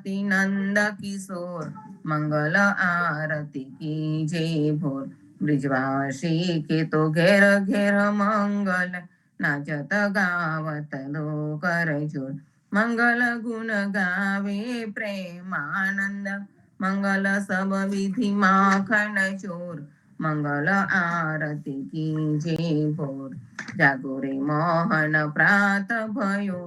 यशोमती नंद किशोर, मंगल आरती की जय भोर। ब्रिजवासी के तो घेर घेर मंगल, नाचत गावत लो कर जोर। मंगल गुण गावे प्रेमानंद, मंगल सब विधि माखन चोर। मंगल आरती की जय भोर। जागो रे मोहन प्रात भयो,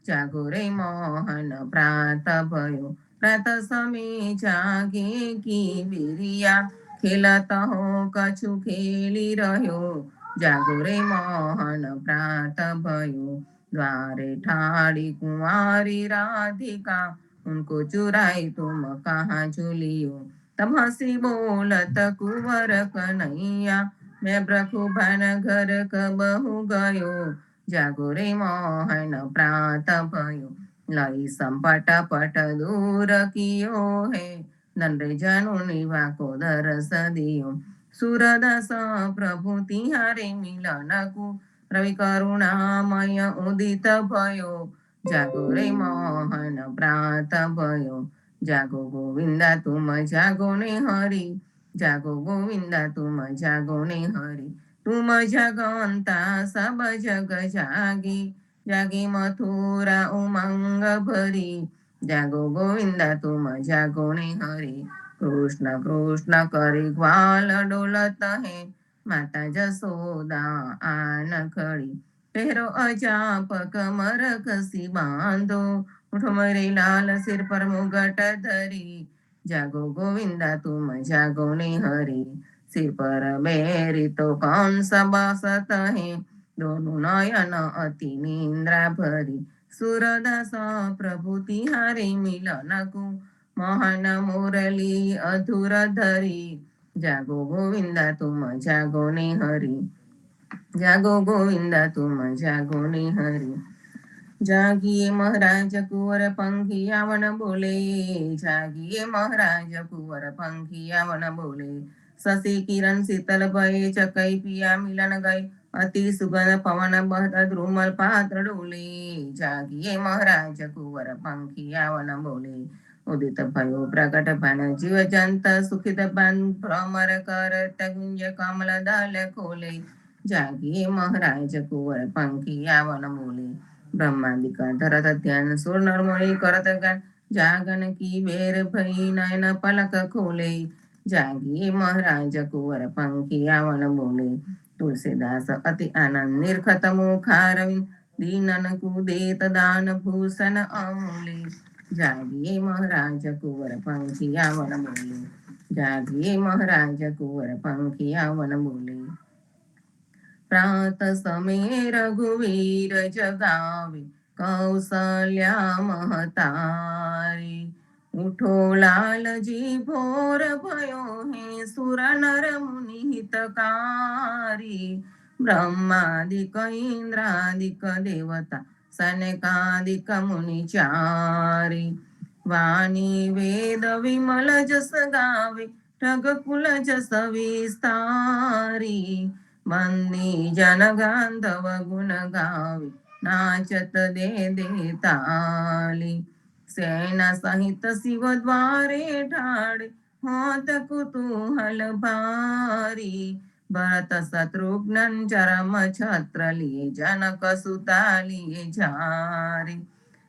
जागो रे मोहन प्रात भयो। प्रात समय जागे की बिरिया, खेलत हो कछु खेली रह्यो। जागो रे मोहन प्रात भयो। द्वारे ठाड़ी कुंवारी राधिका, उनको चुराई तुम कहाँ झूलियो। तब हंसी बोलत कुंवर कन्हैया, मैं ब्रखुबन घर कबहु गयो। जागो रे मोहन प्रात भयो। लई संपट पट दूर कियो है, नंदे जनु निभा को दरस दियो। सूरदास प्रभु तिहारे मिलन को, रवि करुणामय उदित भयो। जागो रे मोहन प्रात भयो। जागो गोविंदा तुम जागो ने हरि, जागो गोविंदा तुम जागो ने हरि। तुम जगवंता सब जग जागी, जागी मथुरा उमंग भरी। जागो गोविंदा तुम जागो ने हरि। कृष्ण कृष्ण करी ग्वाल डोलत है, माता जसोदा आन खड़ी। पहरो अजाप कमर कसी बांधो, उठो मेरे लाल सिर पर मुगट धरी। जागो गोविंदा तुम जागो ने हरि। सिर पर मेरी तो कौन सा बासत है, दोनों नयन अति निंद्रा भरी। सूरदास प्रभु तिहारे मिलन को, मोहन मुरली अधुर धरी। जागो गोविंदा तुम जागो ने हरि, जागो गोविंदा तुम जागो ने हरि। जागिए महाराज कुंवर पंखिया वन बोले, जागिए महाराज कुंवर पंखिया वन बोले। शशि किरण शीतल भये, चकई पिया मिलन गए, अति सुगंध पवन बहत द्रुमल पात्र डोले। जागिए महाराज कुंवर पंखिया वन बोले। उदित भयो प्रकट बन जीव जंत, सुखित बन भ्रमर कर गुंज कमल दल खोले। जागिए महाराज कुंवर पंखिया वन बोले। ब्रह्मांडिका धरत ध्यान, सुर नरमुनि करत गान, जागन की बेर भई नयन पलक खोले। जागिए महाराज कुंवर पंखिया वन बोले। तुलसीदास अति आनंद निर्खत मुखारविंद, दीनन को देत दान भूषण अमूल्य। जागिए महाराज कुंवर पंखिया वन बोले। जागिए महाराज कुंवर पंखिया वन बोले। प्रात समय रघुवीर जगावे, कौसल्या महतारी। उठो लाल जी भोर भयो है, सुर नर मुनि हितकारी। ब्रह्मादिक इंद्रादिक देवता, सनकादिक मुनि चारी। वाणी वेद विमल जस गावे, रघुकुल जस विस्तारी। मंदी जन गांधव गुण गावे, नाचत दे दे ताली। सेना सहित शिव द्वारे ठाड़े, होत कुतूहल भारी। भरत शत्रुघ्न चरम छत्र लिए, जनक सुता लिए झारी।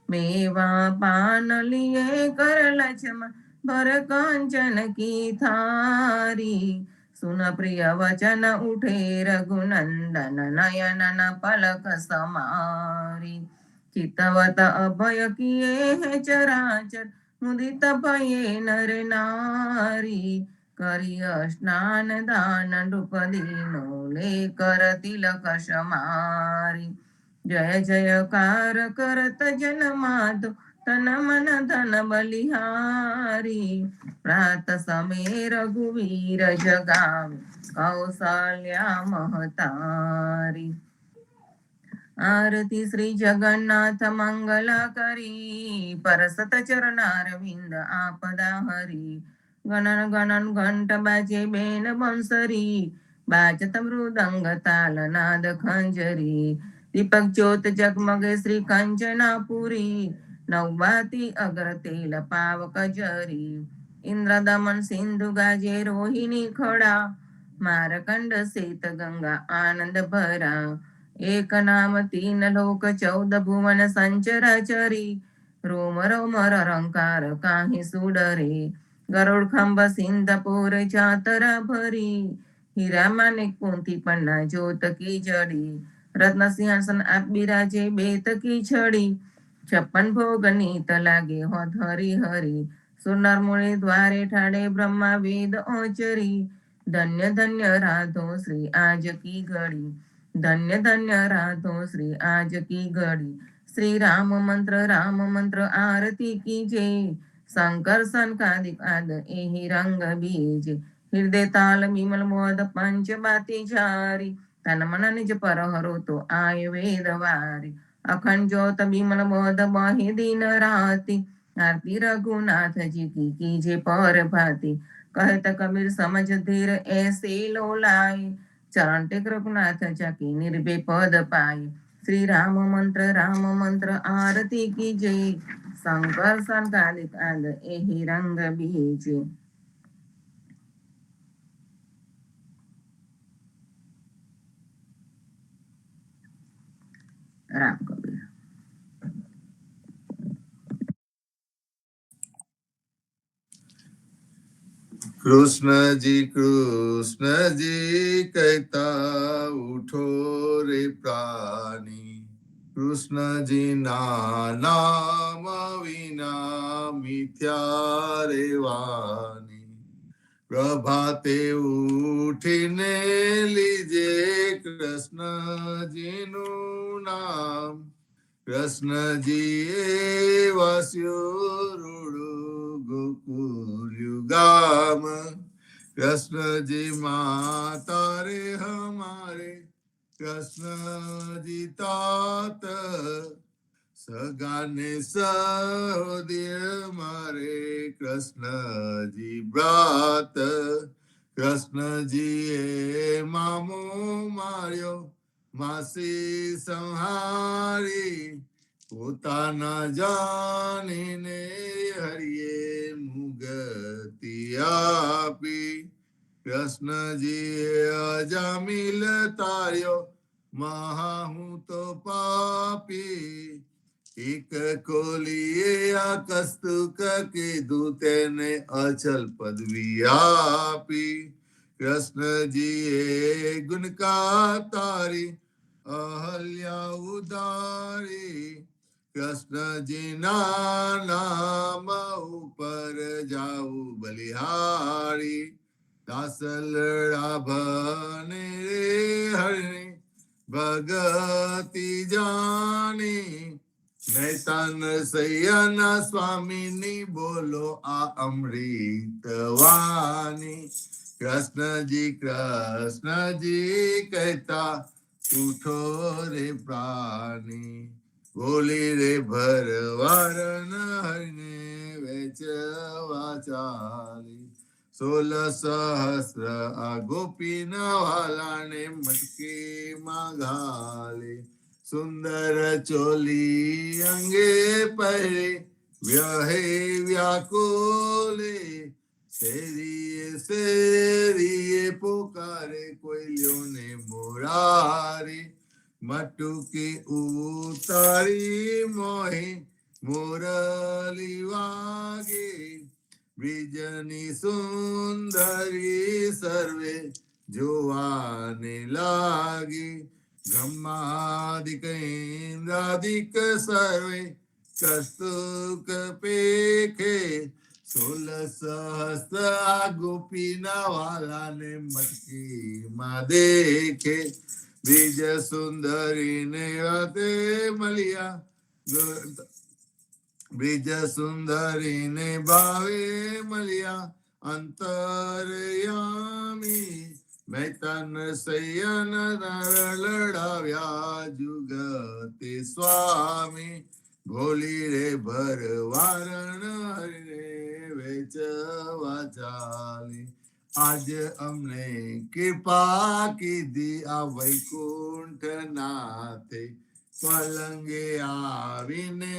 मेवा पान लिए कर लक्ष्मण, भर कांचन की थारी। सुन प्रिय वचन उठे रघुनंदन, नयन न पलक समारी। चितवत अभय किए है चराचर, मुदित भये नर नारी। करिय स्नान दान नृप दीनो, लेकर तिलक समारी। जय जयकार करत जन माधो, तन मन धन बलिहारी। प्रात समय रघुवीर जगावे, कौसल्या महतारी। आरती श्री जगन्नाथ मंगला करी, परसत चरणारविंद आपदा हरी। गणन गणन घंट बाजे बेन बंसरी, बाजत मृदंग ताल नाद खंजरी। दीपक ज्योत जगमगे श्री कंचनापुरी, નવવાતી અગર તેલ પાવક જરી ઇન્દ્રદમન સિંધુ ગાજે રોહિણી ખડા મારકંડ શેત ગંગા આનંદ ભરા એક નામ તીન લોક 14 ભુવન સંચરાચરી રોમ રોમ રંકાર કાહી સુડરે ગરુડ ખંભ સિંધપુર ચાતરા ભરી હીરા માને કુંતી પન્ના જ્યોત કી જડી રત્ન સિંહાસન આપ બિરાજે બેત કી છડી 56 ભોગ નીત લાગે હોત હરી હરી સુનર મુનિ દ્વારે ઠાડે બ્રહ્મા વેદ ઓચરી ધન્ય ધન્ય રાધો શ્રી આજ કી ઘડી ધન્ય ધન્ય રાધો શ્રી આજ કી ઘડી શ્રી રામ મંત્ર આરતી કી જય શંકર સંકાદિક આદ એહી રંગ બીજ હૃદય તાલ વિમલ મોદ પંચ બાતી ચારી તન મન નિજ પર હરો તો આય વેદ વારી અખંડ જ્યોત વિમલ મોદ બહી દિન રાતી आरती रघुनाथ जी की कीजे पर भाती कहत कबीर समझ धीर ऐसे लो लाए चरण टेक रघुनाथ जाकी निर्भय पद पाए श्री राम मंत्र आरती की जय शंकर संकालिक आद एहि रंग बीज राम कबीर कृष्ण जी कहता उठो रे प्राणी कृष्ण जी नाम विना मिथ्या रे वाणी प्रभाते उठीने लीजे कृष्ण जी नु नाम कृष्ण जी वास्युरुडु गोकुल युगाम कृष्ण जी माता रे हमारे कृष्ण जी तात सगाने सहोदय मारे कृष्ण जी ब्रात कृष्ण जी मामो मार्यो માસી સંહારી પોતાના જાણીને હરિએ મુગતિ આપી કૃષ્ણજીએ અજામિલ તાર્યો મહા હું તો પાપી એક કોલીએ આ કસ્તુક કીધું તેને અચલ પદવી આપી કૃષ્ણજીએ ગુણકા તારી અહલ્યા ઉદારી કૃષ્ણજી નામ ઉપર જાવું બલિહારી દાસલડા ભને રે હરણી ભગતિ જાણી નૈતાન સૈયાના સ્વામીની બોલો આ અમૃત વાણી કૃષ્ણજી કહેતા ઉઠો રે પ્રાણી બોલી રે ભરવાર હરને વેચવા ચાલી 16 સહસ્ર આ ગોપીના વાલાને મટકીમાં ઘાલી સુંદર ચોલી અંગે પહેરે વ્યહે વ્યાકુલે શેરીએ પોકારે કોયલીઓને મોરારી મટુકી ઉતારી મોહી મોરલી વાગે બ્રિજની સુંદરી સર્વે જોવાને લાગી બ્રહ્માદિક ઇન્દ્રાદિક સર્વે કસ્તુક પેખે 16 સહસ્ર ગોપીના વાલાને મટકીમાં દેખે બીજ સુંદરીને વાતે મળ્યા બીજ સુંદરીને ભાવે મળ્યા અંતરયામી મૈતન સૈયન લડાવ્યા જુગતે સ્વામી ભોલી રે ભરવારણ હરે વેચવા ચાલી આજ અમને કૃપા કીધી આ વૈકુંઠ નાથે પલંગે આવીને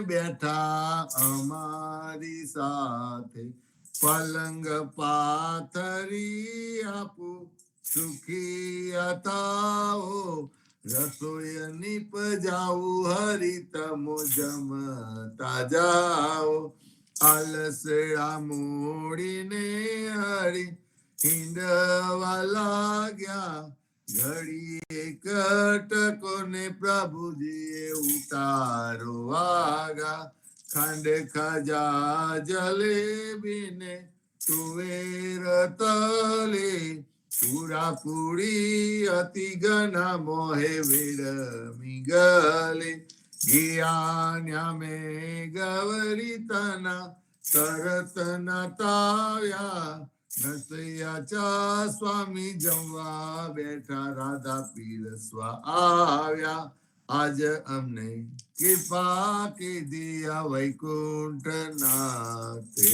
બેઠા અમારી સાથે. પલંગ પાથરી આપું સુખી હતાઓ. રસોઈ નીપજાવું હરિતમો જમતા જાઓ. આલસડા મોડીને હરી હિંડવા લાગ્યા. ઘડીએ કટકો ને પ્રભુજીએ ઉતારો વાગા. ખાંડ ખજા જલેબીને તુવેર તલે. પૂરા પૂરી અતિ ઘના મોહે વેડમી ગલે. ગયા મેં ગવરી તના તરત નતાવ્યા. નસૈયા ચા સ્વામી જમવા બેઠા રાધા પીરસવા આવ્યા. આજ અમને કૃપા કીધી આ વૈકુંઠ નાથે.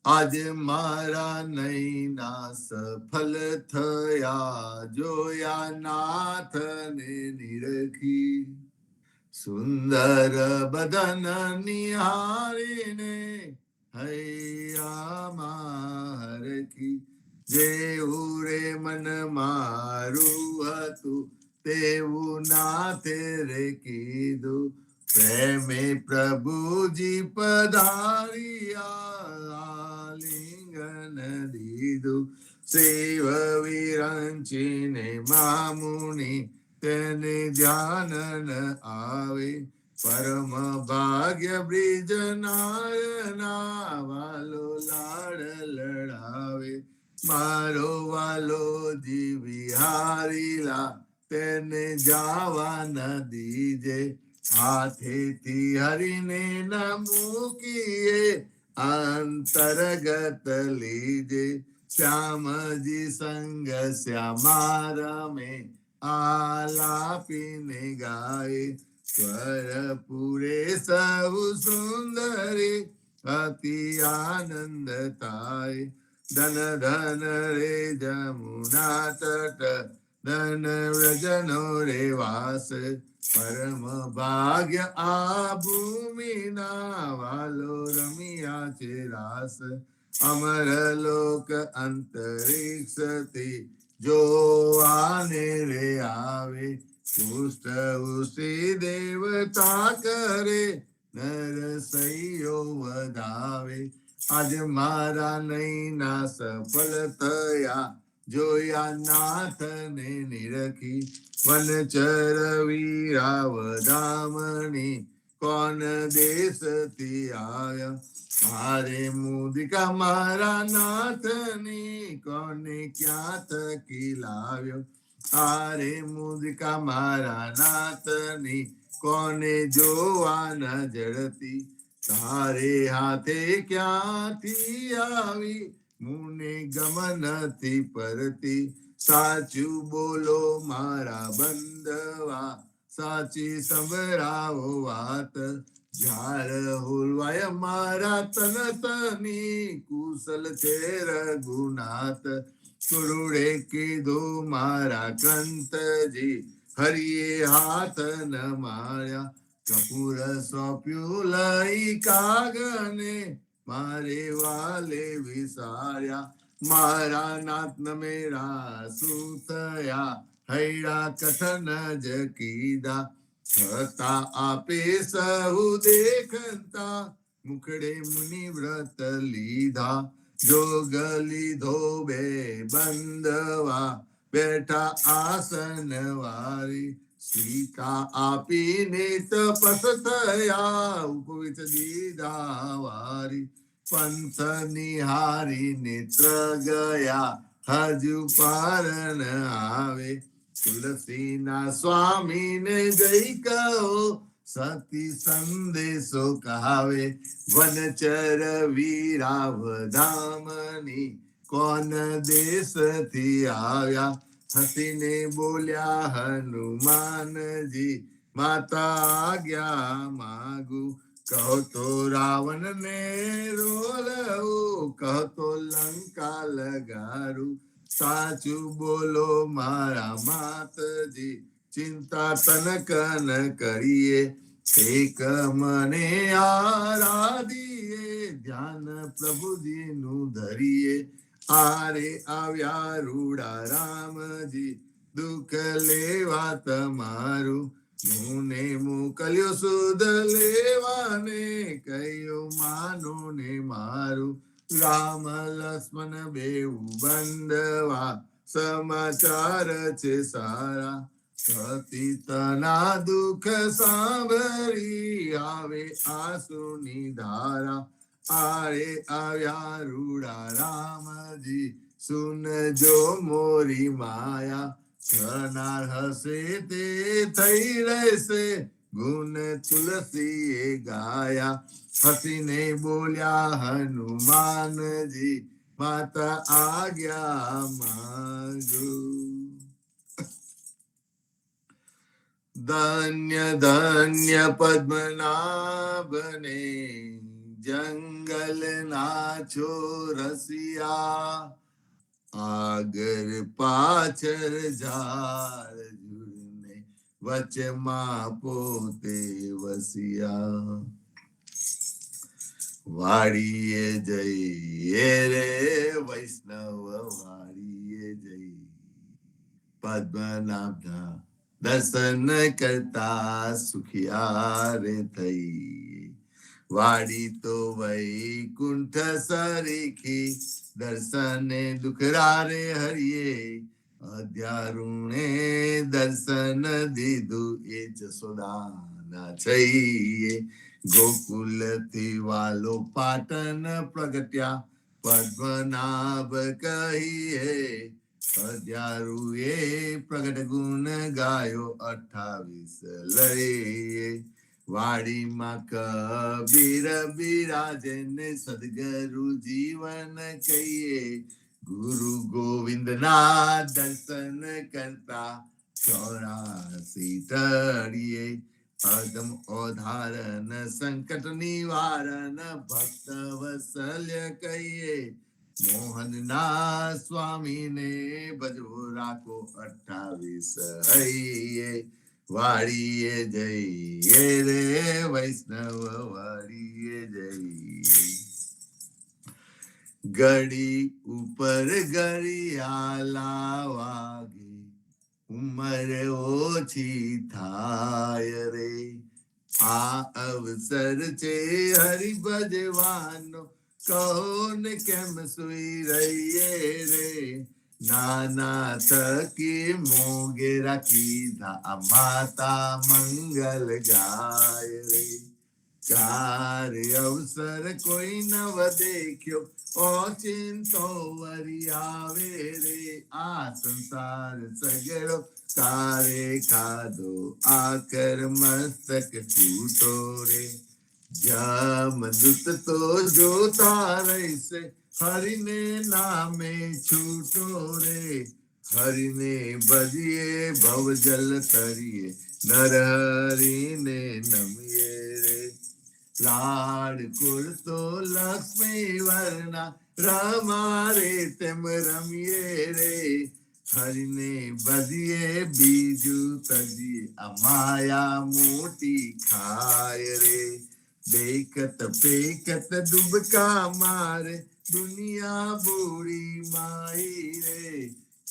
આજે મારા નૈના સફલ થયા જોયા નાથને નિરખી. સુંદર બદન નિહારીને હૈયામાં હરખી. જેવું રે મન મારું હતું તેવું નાથે રે કીધું. પ્રેમે પ્રભુજી પધારિયા લિંગન દીધું. શિવ વિરંચીને મામુની તેને ધ્યાન ન આવે. પરમ ભાગ્ય બ્રિજ નાયના વાલો લાડ લડાવે. મારો વાલો જીવિહારીલા તેને જાવા ન દીજે. હાથેથી હરીને ન મૂકીએ અંતર્ગત લીજે. શ્યામજી સંગ શ્યામા રમે આલાપીને ગાય. સ્વર પૂરે સૌ સુંદરી અતિ આનંદ થાય. ધન ધન રે જમુના તટ ધન વ્રજનો રે વાસ. પરમ ભાગ્ય આ ભૂમિના વાલો રમિયા છે રાસ. અમર લોક અંતરિક્ષથી જો આને રે આવે. પુષ્ટ ઉસી દેવતા કરે નરસૈયો વધાવે. આજ મારા નૈના સફળ થયા જોયા નાથને નિરખી. વનચર વીરાવધામણી કોન દેશથી આવ્યા. મારે મુદિકા મારા નાથની કોને ક્યાં થકી લાવ્યો. આરે મુદિકા મારા નાથની કોને જોવા ન જડતી. તારે હાથે ક્યાંથી આવી મુને ગમનથી પરતી. સાચું બોલો મારા બંધવા સાચી સંભળાવો વાત. ઝાડ હુલવાય મારા તન તની કુશલ છે રઘુનાથ. કુરુડે કીધું મારા કંતજી હરિએ હાથ ન માર્યા. કપૂર સોંપ્યું લઈ કાગને મારે વાલે વિસાર્યા. મારા નાથ મેરા શું થયા હૈડા કથન જ કીધા. છતાં આપે સહુ દેખતા મુખડે મુનિ વ્રત લીધા. જોગ લીધો બે બંધવા બેઠા આસન વારી. સીતા આપીને તપસ થયા ઉપવિત દીધા વારી. પંથ નિહારી નેત્ર ગયા હજુ પારણ આવે. તુલસીના સ્વામીને જઈ કહો સતી સંદેશો કહાવે. વનચર વીરાવધામની કોન દેશથી આવ્યા. હસીને બોલ્યા હનુમાનજી માતા આજ્ઞા માગુ. કહો તો રાવણ ને રોલવું કહો તો લંકા લગાડું. સાચું બોલો મારા માતજી ચિંતા તનક ન કરીએ, એક મને આરાધીએ, ધ્યાન પ્રભુજીનું ધરીએ. આરે આવ્યા રૂડા રામજી, દુઃખ લેવા તમારું, મુને મોકલ્યો સુધ લેવાને, કયું માનું ને મારું. રામ લક્ષ્મણ બેઉ બંધવા, સમાચાર છે સારા, પતિતના દુઃખ સાંભળી, આવે આંસુની ધારા. આરે આવ્યા રૂડા રામજી, સુનજો મોરી માયા, થનાર હશે તે થઈ રહેશે, ગુણ તુલસીએ ગાયા. હસીને બોલ્યા હનુમાનજી, માતા આજ્ઞા માંગુ. ધન્ય ધન્ય પદ્મનાભને, જંગલના છો રસિયા, આગળ પાછળ ઝાડ ઝૂડને, વચમાં પોતે વસિયા. વાડીએ જઈએ રે વૈષ્ણવ, વાડીએ જઈ, પદ્મનાભના દર્શન કરતા સુખિયા રે થઈ. વાડી તો વૈકુંઠ સરીખી, દર્શને દુખરા રે હરિયે, અધ્યારુણે દર્શન દીધું, એ જસોદાના છઈએ. ગોકુલથી વાલો પાટણ પ્રગટ્યા, પદ્મનાભ કહીએ, અધ્યારુએ પ્રગટ ગુણ ગાયો, 28 લઈએ. વાડીમાં કબીર બિરાજે ને, સદગુરુ જીવન કહીએ, ગુરુ ગોવિંદના દર્શન કરતા 84 ટળીએ. અગમ ઓધારન સંકટ નિવારણ, ભક્ત વત્સલ્ય કહીએ, મોહનના સ્વામીને ભજવો રાખો, 28 હૈયે. વાડીએ જઈએ રે વૈષ્ણવ, વાડીએ જઈએ. ઘડી ઉપર ઘડિયાળા વાગે, ઉંમર ઓછી થાય રે, આ અવસર છે હરિ ભજવાનો, કહો ને કેમ સુઈ રહીએ રે. નાના થકી મોગેરા કીધા, માતા મંગલ ગાય રે. કાર્ય અવસર કોઈ નવ દેખ્યો, ઓચિંતો વરી આવે રે. આ સંસાર સગડો તારે ખાધો, આકર મસ્તક છૂટો રે. જમદૂત તો જોતા રહેશે, હરિને નામે છૂટો રે. હરિને ભજીએ ભવજલ તરીએ, નર હરિને નમીએ રે. લાડ કુરતો લક્ષ્મી વર્ણા, રમારે તેમ રમીએ રે. હરિને ભજીએ બીજું તજીએ, આ માયા મોટી ખાય રે. દેખત પેકત ડૂબકા મારે, દુનિયા બુરી માઈ રે.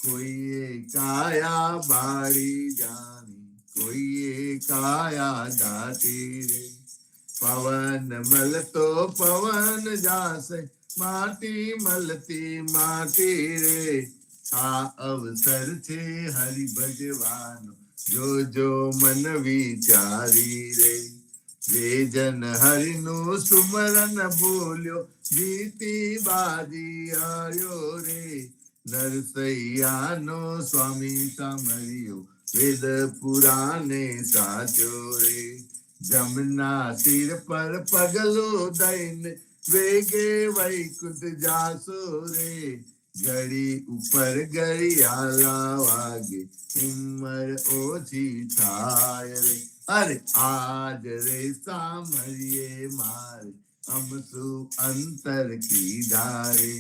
કોઈએ કાયા બાળી જાની, કોઈએ કાયા દાટી રે. પવન મળતો પવન જાશે, માટી મળતી માટી રે. આ અવસર છે હરિ ભજવાનો, જોજો મન વિચારી રે. જે જન હરિનું સુમરન બોલ્યો, જીતી બાજી આવ્યો રે. નરસૈયાનો સ્વામી સામર્યો, વેદ પુરાણે સાચો રે. જમના શિર પર પગલો દઈને, વેગે વૈકુંઠ જાસો રે. ઘડી ઉપર ઘડિયાળા વાગે, ઉંમર ઓછી થાય રે. અરે આજ રે સામરીએ મારે, અમસુ અંતર કીધા રે.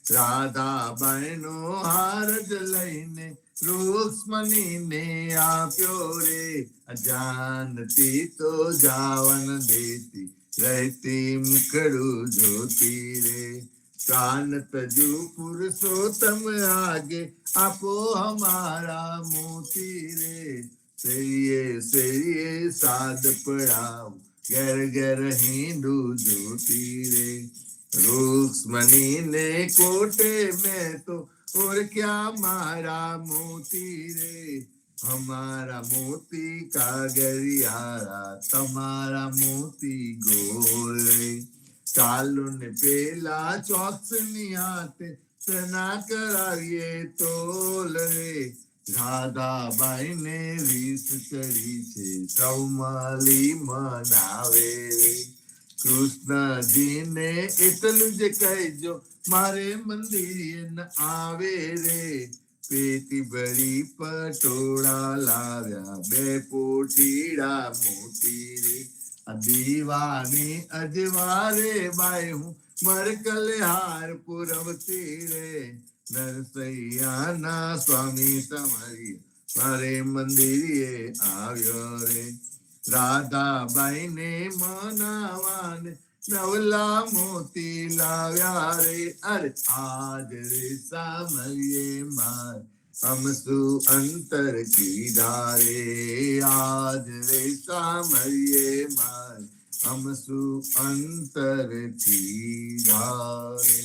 રાધા બહેનો હાર જ લઈને, રૂક્ષ્મણીને આપ્યો રે અજાનતી તો જાવન દેતી રહેતી મુખડું જોતી રે प्राण तजु पुरुषोत्तम आगे आपो हमारा मोती रे सेरिये साध पड़ाओ घर घर हिंदू ज्योति रे रुक्मणी ने कोटे में तो और क्या मारा मोती रे हमारा मोती कागरियारा तमारा मोती गोल रे ચાલુ ને પેલા ચોક્સ ની હાથે સના કરાવીએ તોલ રે રાધાબાઈ ને રીસ ચડી છે કૌમાલી મનાવે રે કૃષ્ણજી ને એટલું જ કહેજો મારે મંદિર ન આવે રે પેટી ભરી પટોળા લાવ્યા બે પોટીડા મોતી રે દીવાની અજવારે બાઈ હું મરકલહાર પુરવતી રે નરસૈયાના સ્વામી સમરી મારે મંદિરે આવ્યો રે રાધાબાઈ ને મનાવાને નવલા મોતી લાવ્યા રે અરે આજ રે સામરીએ માર हमसु अंतर की धारे आज रे सामरिये मार हमसु अंतर की धारे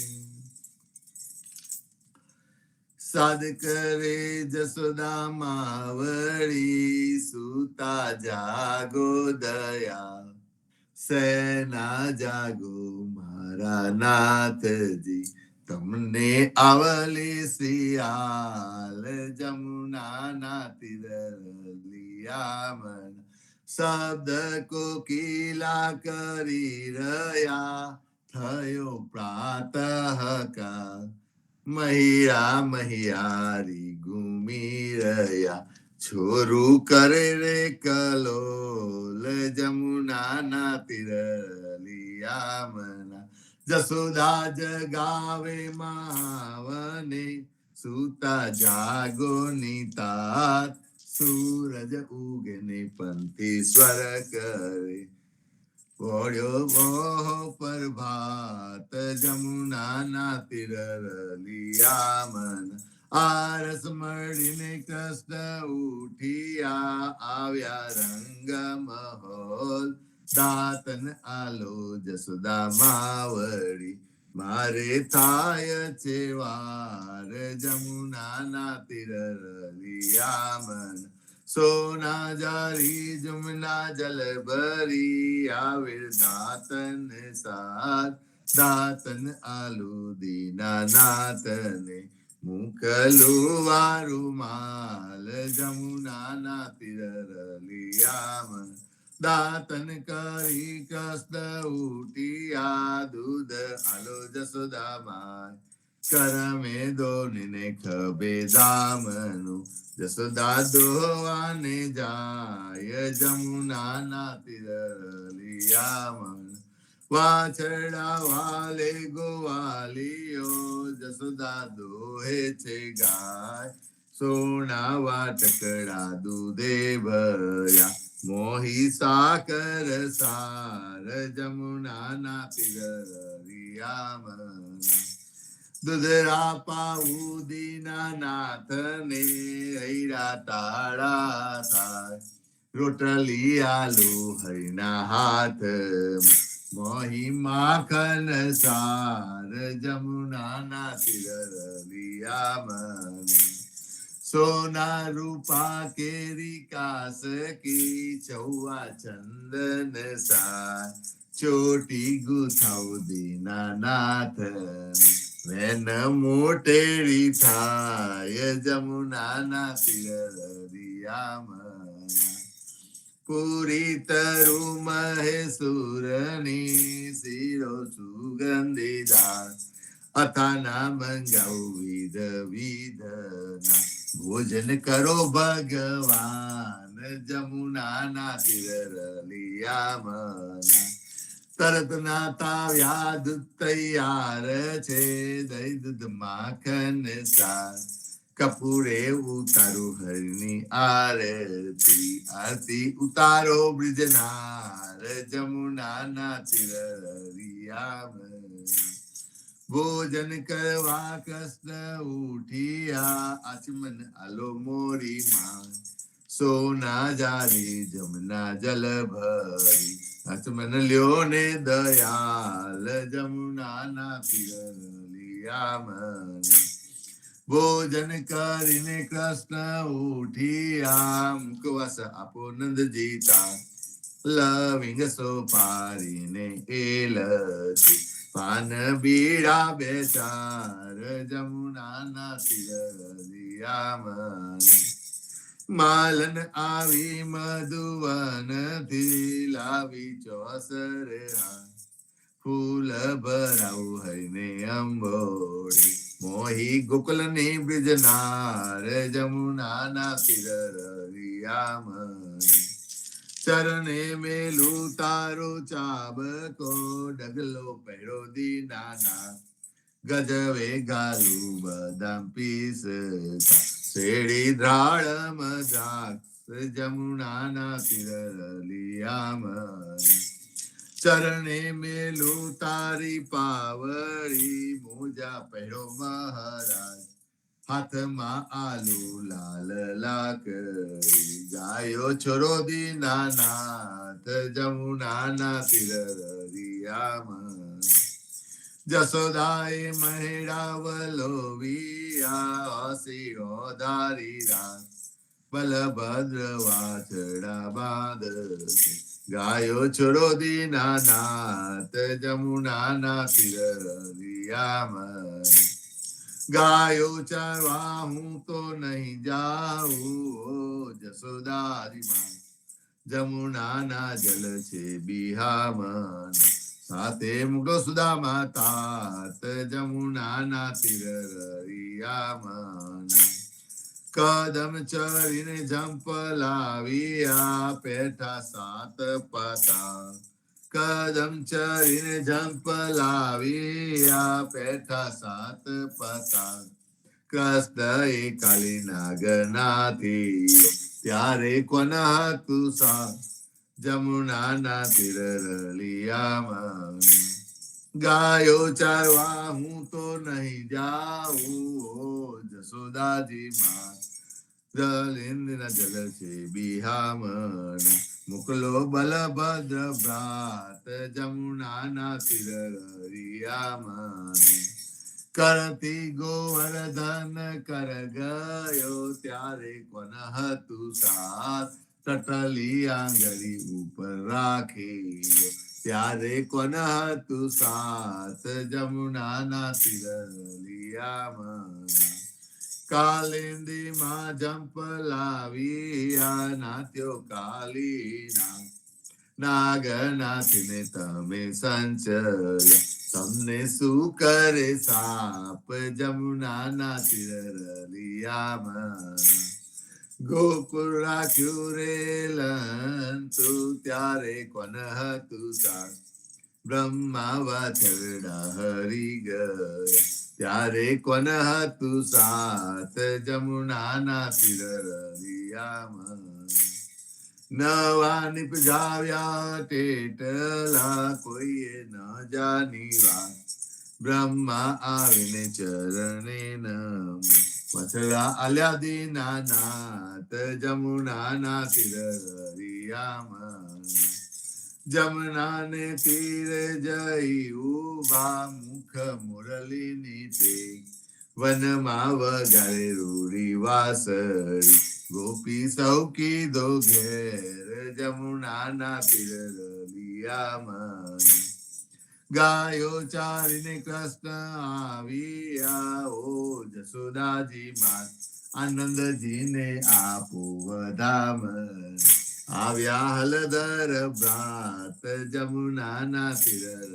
साध करे जसोदा मावड़ी सूता जागो दया सेना जागो मारा नाथ जी તમને આવલી સિયાલ જમુના ના તિરલિયામન શબ્દ કોકિલા કરી રહ્યા થયો પ્રાતઃકાળ મહિરા મહિયારી ઘૂમી રહ્યા છોરું કરે રે કલોલ જમુના ના તિરલિયામના જસોદા જગાવે માવને સૂતા જાગો નીતાત સૂરજ ઉગે ને પંથી સ્વર કરે ઓળ્યો મોહ પ્રભાત જમુના ના તિરલિયામન આરસ મળીને કૃષ્ણ ઉઠિયા આવ્યા રંગ મહોલ દાતન આલો જસોદા માવડી મારે થાય છે વાર જમુના ના તિરલિયામન સોના જારી જમુના જલ ભરી આવિર દાતન સાર દાતન આલો દીના નાથને મુકલું વારું માલ જમુના ના તિરલિયામન દાતન કરી કસ્ત ઉઠિયા દૂધ આલો જસોદા માય કરમે દોનીને ખભે દામનું જસોદા દોવાને જાય જમુના ના તિરલિયામન વાછડા વાલે ગોવાલીઓ જસોદા દોહે છે ગાય સોના વાટકડા દૂધે ભર્યા મોહી સાકર સાર જમુના ના તિરલિયામન દુધરા પાવું દીના નાથને હૈરા તાળા થાય રોટલી આલુ હરિના હાથ મોહી માખન સાર જમુના ના તિરલિયામન સોના રૂપા કેરી કાસ કી ચૌવા ચંદન સાર ચોટી ગુથાવ દીના નાથ વેન મોટેરી થાય જમુના ના તિરલિયામન પૂરી તરુ મહેસુરની શિરો સુગંધીદાર અથાના મંગાવું વિધ વિધના ભોજન કરો ભગવાન જમુના ના તિરલિયામન તરત નાતા વ્યાદ તૈયાર છે દહીં દૂધ માખન સાર કપૂરે ઉતારો હરિની આરતી આરતી ઉતારો બ્રિજનાર જમુનાના તીર ભોજન કરવા કૃષ્ણ ઉઠિયા આચમન આલો મોરી માં સોના જારી જમના જલ ભરી આચમન લ્યો ને દયાલ જમુનાના તીર ભોજન કરીને કૃષ્ણ ઉઠિયા મુખવાસ આપો નંદજીતા લવિંગ સોપારીને એલથી પાન બીડા બેચાર જમુનાના તીર માલન આવી મધુવન થી લાવી ચોસર ફૂલ ભરાવું હઈને અંબોડી મોહી ગોકુલ ની બ્રિજનાર જમુનાના તીર ચરણે મેલું તારો ચાબકો ડગલો પહેરો દીનાના ગજવે ગાલું બદામ પીસતા શેડી દ્રાળ મજાક જમુનાના તીર ચરણે મેલું તારી પાવડી મોજા પહેરો મહારાજ હાથમાં આલુ લાલ લાકડી ગાયો છોરો દીનાનાથ જમુનાના તીર જસોદાએ મહેડાવલો વિયા હસીઓ ધારી રાત બલભદ્ર વાછડા બાદ ગાયો છોરો દીનાનાથ જમુનાના તીર ગાયો ચરવા હું તો નહીં જાઉં જસોદારી માં જમુનાના જલ છે બિહામન સાથે મુગલો સુદામા તાત જમુનાના તીર કદમ ચરીને જંપ લાવ્યા પેઠા સાત પતા કદમ ચરીને જંપ લાવ્યા પેઠા સાત પતા કૃષ્ણ કાલી નાગનાથી ત્યારે કોન હતું સા જમુનાના તીર ગાયો ચારવા હું તો નહીં જાઉં જસોદાજી માં જલિન્દ્ર જલ છે બિહામણ મોકલો બલભદ્ર ભ્રાત જમુનાના તીર કરતી ગોવર્ધન કર ગયો ત્યારે કોન હતું સાથ તટલી આંગળી ઉપર રાખી ત્યારે કોન હતું સાથ જમુનાના તીર કાલિંદી માં જંપ લાવ્યા નાત્યો કાલીના નાગનાથને તમે સંચર્યા તમને શું કરે સાપ જમુનાના તીર ગોકુળ રાખ્યું રેલન તું ત્યારે કોન હતું સાપ બ્રહ્મા વાછરડા હરી ગયા ત્યારે કોન હતું સાત જમુનાના તીર નવા નિપજાવ્યા ટેટલા કોઈએ ન જાની વાત બ્રહ્મા આવીને ચરણે નમ વછડા આલ્યા દીનાનાથ જમુનાના તીર જમનાને તીરે જઈ ઉભા મુખ મુરલી નીચે વનમાં વગાડે રૂડી વાસળી ગોપી સૌ કીધો ઘેર જમુનાના તીર ગાયો ચારીને કૃષ્ણ આવ્યા ઓ જસોદાજી માત આનંદજીને આપો વધામણ આવ્યા હલધર ભ્રાત જમુનાના તીર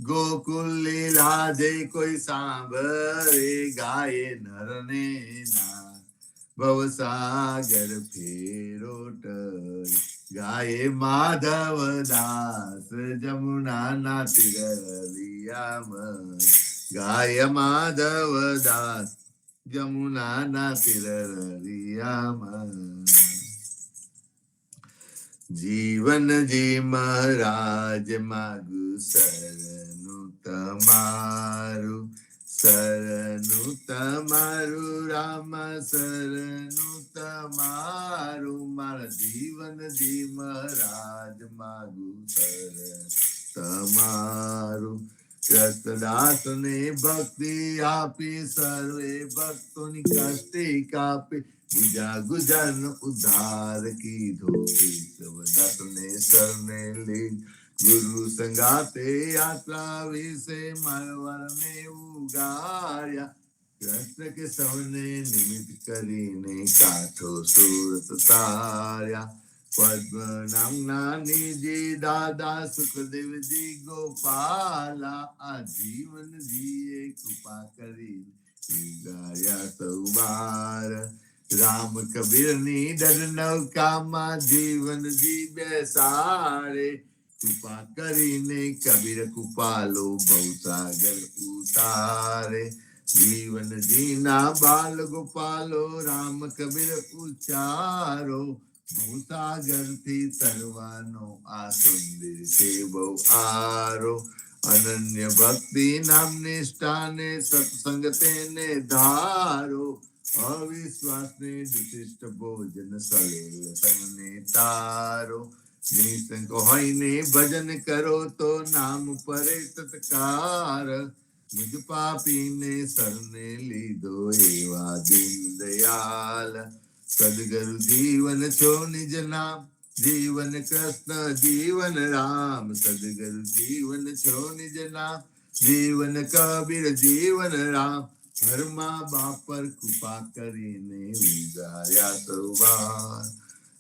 ગોકુલ લીલા જે કોઈ સાંભળે ગાયે નરને ના ભવસાગર ફેરોટ ગાયે માધવ દાસ જમુનાના તીર ગાય માધવ દાસ યમુના ના તીરરિયામાં. જીવન જી મહારાજ માગુ શરણું તમારું, શરણું તમારું રામ શરણું તમારું. મારા જીવન જી મહારાજ માગુ શરણ તમારું. કૃષ્ણદાસ ને ભક્તિ આપી સર્વે ભક્તોની કષ્ટી કાપી, ગુજા ગુજર ઉદ્ધાર કીધો. કેશવદાસ ને શરણે લીધ ગુરુ સંગાતે યાત્રા વિશે મારવાને ઉગાડ્યા. કૃષ્ણ કે સૌને નિમિત્ત કરીને કાઠો સુરત તાર્યા. પદ્મનામના નિજી દાદા સુખદેવજી ગોપાલા, આ જીવનજીએ કૃપા કરી ઉગાડ્યા સૌ બાર. રામ કબીરની ડર નૌકામાં જીવનજી બેસાડે, કૃપા કરીને કબીર કૃપાલો ભવસાગર ઉતારે. જીવનજીના બાલ ગોપાલો રામ કબીર ઉચ્ચારો, ભવસાગર થી તરવાનો આ સુંદર છે બહુ આરો. અનન્ય ભક્તિ નામ નિષ્ઠાને સત્સંગ તેને ધારો, અવિશ્વાસ ને દુષ્ટ ભોજન સલેલ સંગને તારો. નિસંક હોઈને ભજન કરો તો નામ પરે તત્કાર, મુજ પાપીને શરણે લીધો એવા દીન દયાલ. સદગુરુ જીવન છો નિજ નામ, જીવન કૃષ્ણ જીવન રામ. સદગુરુ જીવન છો નિજ નામ, જીવન કબીર જીવન રામ. હરમા બાપ પર કૃપા કરીને ઉગાર્યા સૌ બાર.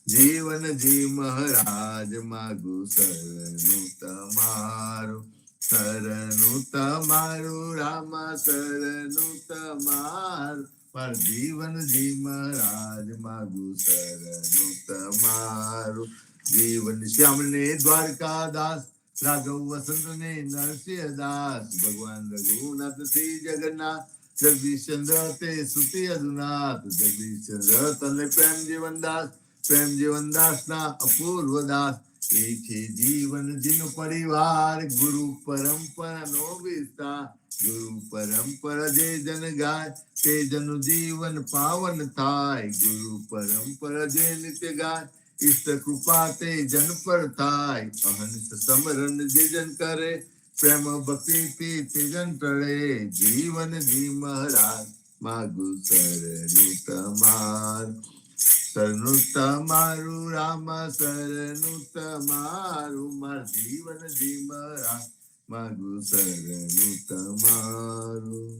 જીવન જી મહારાજ માગુ શરણું તમારું, શરણું તમારું રામ શરણું તમારું. પર જીવનજી મહારાજ માગુ શરણું તમારું. જીવન શ્યામ ને દ્વારકાદાસ, રાઘવ વસંત ને નરસિંહદાસ. ભગવાન રઘુનાથ શ્રી જગન્નાથ, જગદીશ ચંદ્ર તે સુતિ અધુનાથ. જગદીશ ચંદ્ર તને પ્રેમ જીવનદાસ, પ્રેમ જીવનદાસ ના અપૂર્વ દાસ. એક જીવન જીનો પરિવાર, ગુરુ પરંપરા નો વિસ્તાર. ગુરુ પરંપરા જે જન ગાય, તે જન જીવન પાવન થાય. ગુરુ પરંપરા જે નિત્ય ગાય, ઈષ્ટ કૃપા તે જન પર થાય. અહંસ સમરણ જે જન કરે, પ્રેમ ભક્તિ થી તે જન ટળે. જીવન જી મહારાજ માગુ શરણું તમારું, શરણું તમારું રામ શરણું તમારું. માર જીવન જી મહારાજ માગુ શરણું તમારું.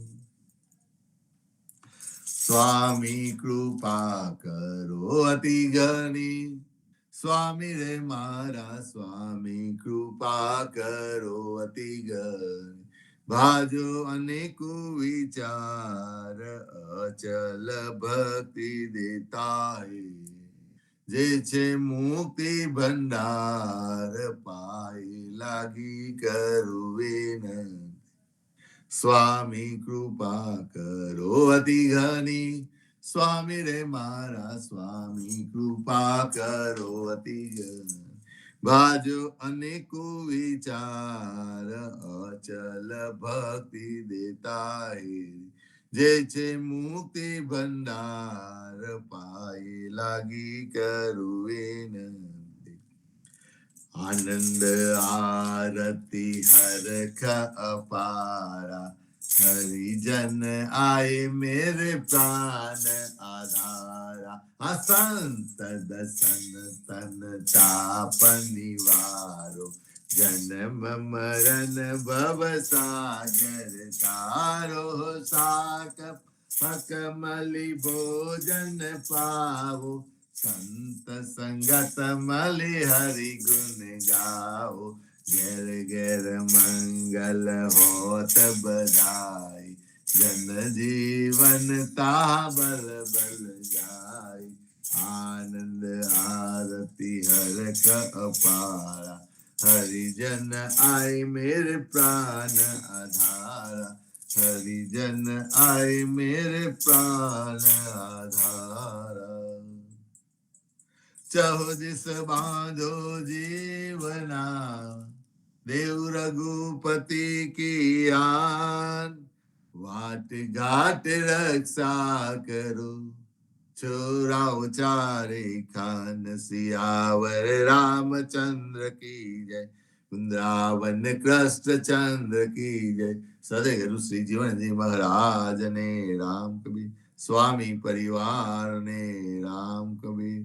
સ્વામી કૃપા કરો અતિ ઘણી, સ્વામી રે મારા સ્વામી કૃપા કરો અતિ ઘણી. ભાજો અનેકો વિચાર, અચલ ભક્તિ દેતા હે. જે છે મુક્તિ ભંડાર, પાય લાગી કરવે. સ્વામી કૃપા કરો અતિ ઘણી, સ્વામી રે મારા સ્વામી કૃપા કરો અતિ ઘણી. ભાજો અનેકો વિચાર, અચલ ભક્તિ દેતા હે. જે છે મુક્તિ ભંડાર, પાય લાગી કરવે. આનંદ આરતી હરખ અપારા, હરિજન આય મેરે પ્રાણ આધારા. આ સંત દસન તન તાપ નિવારો, જન્મ મરણ ભવ સાગર તારો. સાક હકમલી ભોજન પાવો, સંત સંગત મલી હરિ ગુણ ગાઓ. ઘેર ઘેર મંગલ હોત બધાઈ, જન જીવન તા બલ બલ જાય. આનંદ આરતી હરખ અપારા, હરિજન આય મેરે પ્રાણ આધારા. हरिजन आए मेरे प्राण आधारा। चाहो जिस बांधो जीवना, देव रघुपति की आन, वाट घाट रक्षा करो, छोराओ चारे खान, सियावर रामचंद्र की जय, वृंदावन कृष्ण चंद्र की जय। सदगुरु श्री जीवन जी महाराज ने, राम कबीर स्वामी परिवार ने, राम कबीर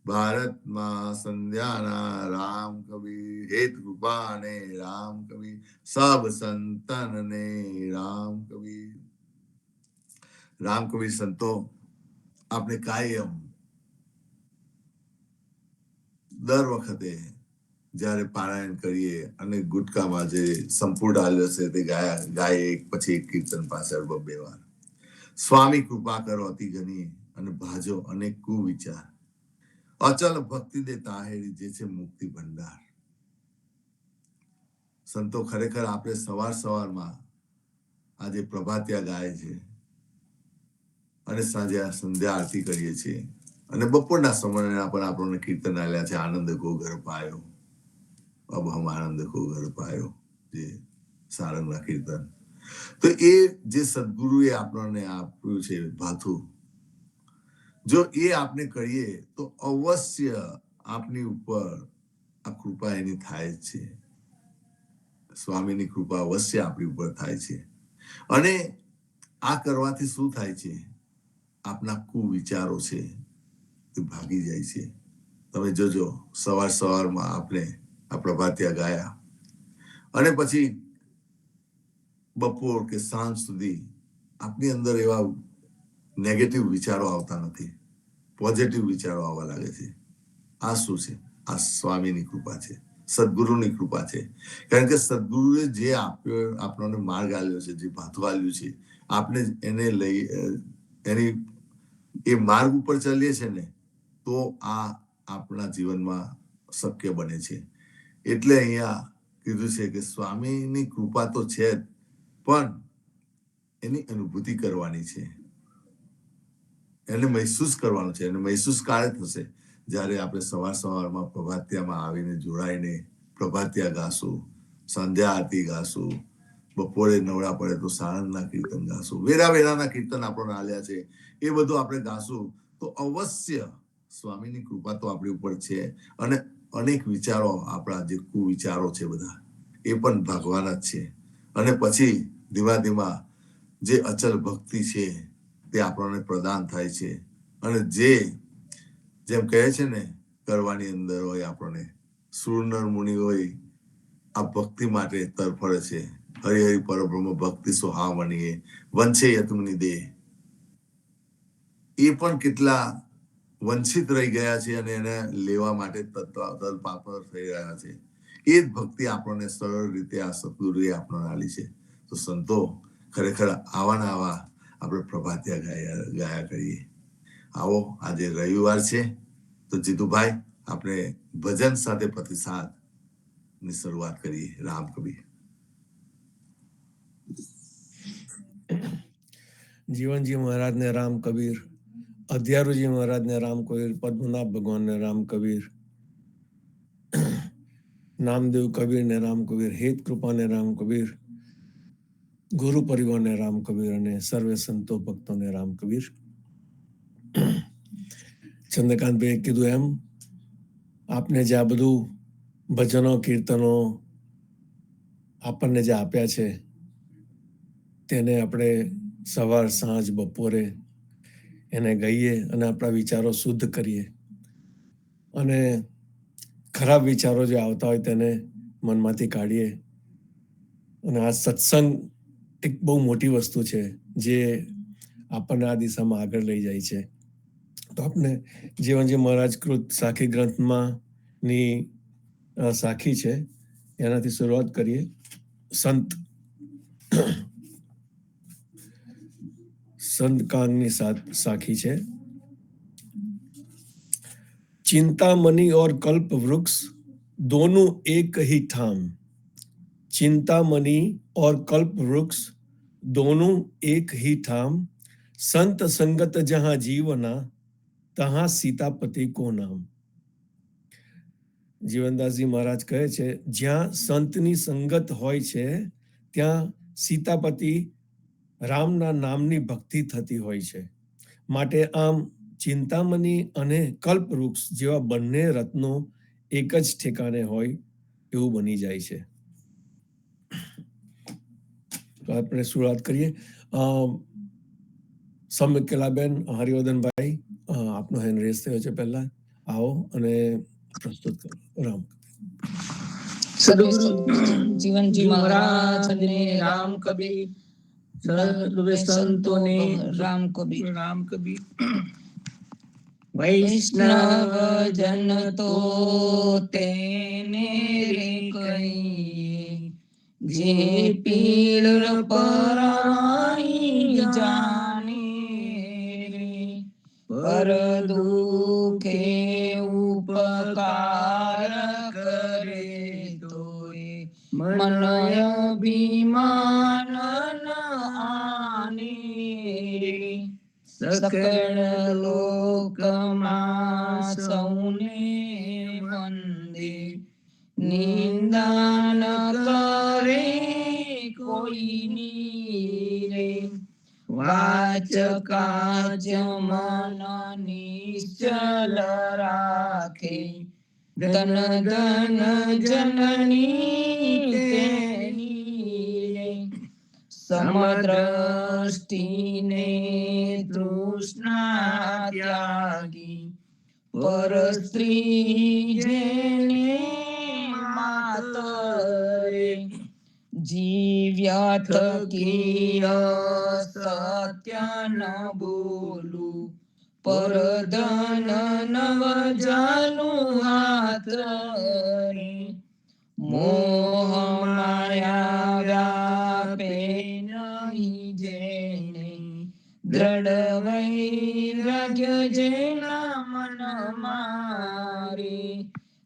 भारत माँ संध्याना, राम कबीर हेत कृपा ने, राम कबीर सब संतन ने, राम कबीर। राम कबीर संतो આપણે કાયમ દર વખતે જ્યારે પારાયણ કરીએ અને ગુટકામાં જે સંપૂર્ણ આલ્યો છે તે ગાય એક પછી એક કીર્તન પાછળ બબે વાર સ્વામી કૃપા કરો અતિ ઘણી અને ભાજો અનેક કુવિચાર, અચલ ભક્તિ દે તાહેરી જે છે મુક્તિ ભંડાર. સંતો ખરેખર આપણે સવારમાં આજે પ્રભાતિયા ગાય છે અને સાંજે સંધ્યા આરતી કરીએ છીએ અને બપોરના સમયના પણ આપણને કીર્તન આલ્યા છે. આનંદ કો ઘર પાયો, અબ હમ આનંદ કો ઘર પાયો, જે સારંગના કીર્તન. તો એ જે સદગુરુએ આપણને આપ્યું છે ભાથું, જો એ આપણે કરીએ તો અવશ્ય આપની ઉપર આ કૃપા એની થાય છે. સ્વામીની કૃપા અવશ્ય આપણી ઉપર થાય છે. અને આ કરવાથી શું થાય છે? આપના કુવિચારો છે તે ભાગી જાય છે. તમે જોજો સવારમાં આપણે આ પ્રભાતિયા ગાયા અને પછી બપોર કે સાંજ સુધી આપની અંદર એવા નેગેટિવ વિચારો આવતા નથી, પોઝિટિવ વિચારો આવવા લાગે છે. આ શું છે? આ સ્વામીની કૃપા છે, સદગુરુની કૃપા છે. કારણ કે સદગુરુએ જે આપ્યો, આપણને માર્ગ આલ્યો છે, જે ભાથું આલ્યું છે, આપણે એને લઈ એની એ માર્ગ ઉપર ચાલીએ છે ને તો આ આપણા જીવનમાં શક્ય બને છે. એટલે અહીંયા કીધું છે કે સ્વામીની કૃપા તો છે જ, પણ એની અનુભૂતિ કરવાની છે, એને મહેસૂસ કરવાનું છે. એને મહેસૂસ ક્યારે થશે? જ્યારે આપણે સવારમાં પ્રભાતિયામાં આવીને જોડાઈને પ્રભાતિયા ગાશું, સંધ્યા આરતી ગાશું, બપોરે નવરા પડે તો સારંગના કીર્તન ગાશું, વેરાના કીર્તન આપણને આલ્યા છે, એ બધું આપણે ગાશું તો અવશ્ય સ્વામીની કૃપા તો આપણી ઉપર છે. અને અનેક વિચારો, આપણા જે કુવિચારો છે બધા એ પણ ભાગવાના જ છે. અને પછી ધીમા જે અચલ ભક્તિ છે તે આપણને પ્રદાન થાય છે. અને જેમ કહે છે ને, કરવાની અંદર હોય આપણને સુરનર મુનિ હોય આ ભક્તિ માટે તરફડે છે. હરિહરિ પરબ્રહ્મ ભક્તિ સોહામણીએ વંશે યતુમની દે. એ પણ કેટલા વંચિત રહી ગયા છે અને એને લેવા માટે તત્પાપર થઈ રહ્યા છે. એ જ ભક્તિ આપણને સરળ રીતે આ સદગુરુએ આપણને આલી છે. તો સંતો ખરેખર આવા આપણે પ્રભાતિયા ગાયા કરીએ. આવો, આજે રવિવાર છે તો જીતુભાઈ આપણે ભજન સાથે પ્રતિસાદ ની શરૂઆત કરીએ. રામ કબીર. જીવનજી મહારાજ ને રામ કબીર, અધ્યારુજી મહારાજ ને રામ કબીર, પદ્મનાભ ભગવાન ને રામ કબીર, નામદેવ કબીર ને રામ કબીર, હેત કૃપા ને રામ કબીર, ગુરુ પરિવાર ને રામ કબીર અને સર્વે સંતો ભક્તો ને રામ કબીર. ચંદ્રકાંતભાઈ કીધું એમ આપને જે આ બધું ભજનો કીર્તનો આપણને જે આપ્યા છે તેને આપણે સવાર સાંજ બપોરે એને ગાઈએ અને આપણા વિચારો શુદ્ધ કરીએ અને ખરાબ વિચારો જે આવતા હોય તેને મનમાંથી કાઢીએ. અને આ સત્સંગ એક બહુ મોટી વસ્તુ છે જે આપણને આ દિશામાં આગળ લઈ જાય છે. તો આપણે જીવનજી મહારાજ કૃત સાખી ગ્રંથમાં ની સાખી છે એનાથી શરૂઆત કરીએ. संत कांगनी साखी છે. चिंतामणि और कल्प वृक्ष दोनों एक ही ठाम, चिंतामणि और कल्प वृक्ष दोनों एक ही ठाम, संत संगत जहां जीवना, तहां सीतापति को नाम. જીવનદાસજી મહારાજ કહે છે જ્યાં સંતની સંગત હોય છે ત્યાં સીતાપતિ રામના નામની ભક્તિ થતી હોય છે. માટે આમ ચિંતામણી અને કલ્પવૃક્ષ જેવા બંને રત્નો એક જ ઠેકાણે હોય એવું બની જાય છે. તો આપણે શરૂઆત કરીએ. સૌમિકલાબેન, હરિવર્ધનભાઈ, આપનો હેન્ડ રેઝ થયો છે, પહેલા આવો અને પ્રસ્તુત કરો. રામ સદગુરુ જીવનજી મહારાજ ને રામ કબીર, સર્વે સંતોને રામ કબીર. વૈષ્ણવ જન તો તેને રે કહીએ, જે પીડ પરાઈ જાને રે, પર દુખે ઉપકાર કરે તોય મન અભિમાન ન આને રે. સકળ લોકમાં સૌને વંદે, નિંદા ન કરે કોઈની રે. વાચ કાચ મન નિશ્ચલ રાખે, ધન ધન જનની તેની રે. સમદ્રષ્ટિને તૃષ્ણા ત્યાગી, પર સ્ત્રી જેને માતરે. જીવ્યા થકી સત્ય ન બોલું, પર ધન નવ જાનું હાથ રે. મોહ માયા વ્યાપે નહીં જેને, દ્રઢ વૈરાગ્ય જેના મન મારે.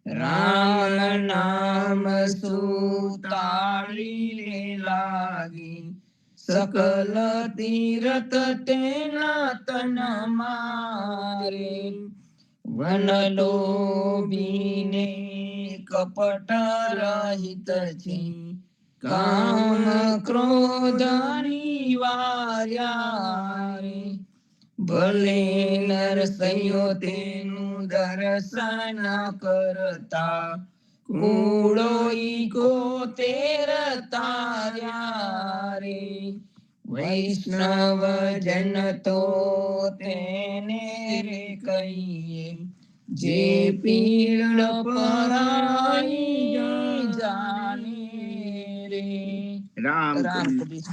રામ નામ સુતાળી રે લાગી, સકલ તીરથ તેના તન મારે. વનલોભીને કપટ રહિત છે, કામ ક્રોધ નિવાર્યા રે. ભલે નરસૈયો તેનું દર્શન કરતા, કૂળો ઈકો તેર તાર્યા રે. વૈષ્ણવ જન તો તેને રે કહીએ, જે પીડ પરાઈ જાને રે. રામ કબીર.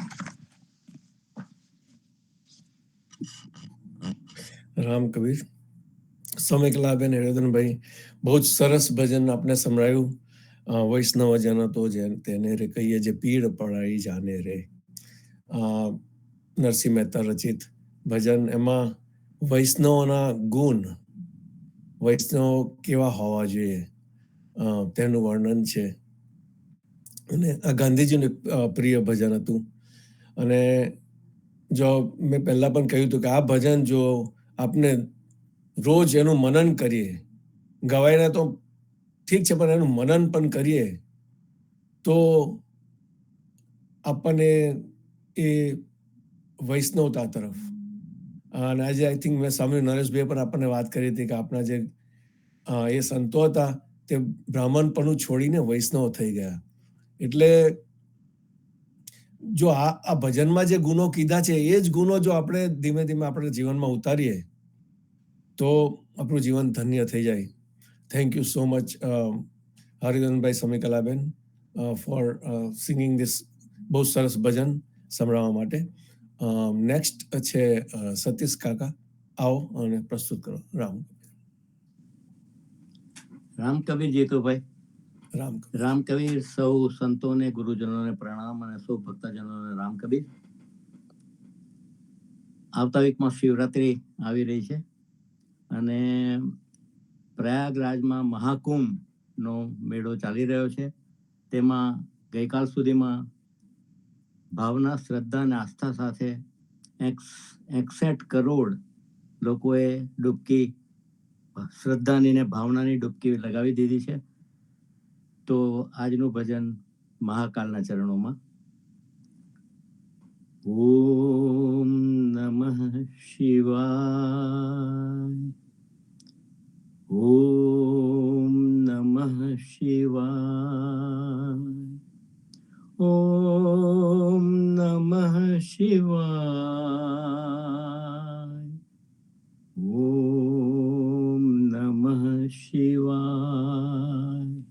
રામ કબીર. સૌમિકલાબેન, હરિવર્ધનભાઈ, બહુ જ સરસ ભજન આપને સંભળાયું. વૈષ્ણવ જન તો તેને રે કહીએ, જે પીડ પરાઈ જાને રે. નરસિંહ મહેતા રચિત ભજન. એમાં વૈષ્ણવના ગુણ, વૈષ્ણવ કેવા હોવા જોઈએ તેનું વર્ણન છે. અને આ ગાંધીજીનું પ્રિય ભજન હતું. અને જો મેં પહેલા પણ કહ્યું હતું કે આ ભજન જો આપણે રોજ એનું મનન કરીએ, ગવાઈને તો ઠીક છે પણ એનું મનન પણ કરીએ તો આપણને એ વૈષ્ણવતા તરફ. અને આજે આઈ થિંક મેં સાંભળ્યું, નરેશભાઈ પણ આપણને વાત કરી હતી કે આપણા જે એ સંતો હતા તે બ્રાહ્મણપણું છોડીને વૈષ્ણવ થઈ ગયા. એટલે જો આ ભજનમાં જે ગુણો કીધા છે એ જ ગુણો જો આપણે ધીમે ધીમે આપણે જીવનમાં ઉતારીએ તો આપણું જીવન ધન્ય થઈ જાય. થેન્ક યુ સો મચ હરિવર્ધનભાઈ, સૌમિકલાબેન, ફોર સિંગિંગ ધીસ બહુ સરસ ભજન સંભળાવવા માટે. નેક્સ્ટ છે સતીશ કાકા, આવો અને પ્રસ્તુત કરો. રામ કબીર જીતુભાઈ. રામ રામ કબીર. સૌ સંતોને, ગુરુજનોને પ્રણામ અને સૌ ભક્તજનોને રામ કબીર. આવતા વીકમાં શિવરાત્રી આવી રહી છે અને પ્રયાગરાજમાં મહાકુંભનો મેળો ચાલી રહ્યો છે. તેમાં ગઈકાલ સુધીમાં ભાવના, શ્રદ્ધા અને આસ્થા સાથે 61 કરોડ લોકોએ ડૂબકી, શ્રદ્ધાની ને ભાવનાની ડૂબકી લગાવી દીધી છે. તો આજનું ભજન મહાકાલના ચરણોમાં. ઓમ નમઃ શિવાય. ઓમ નમઃ શિવાય. ઓમ નમઃ શિવાય. ઓમ નમઃ શિવાય.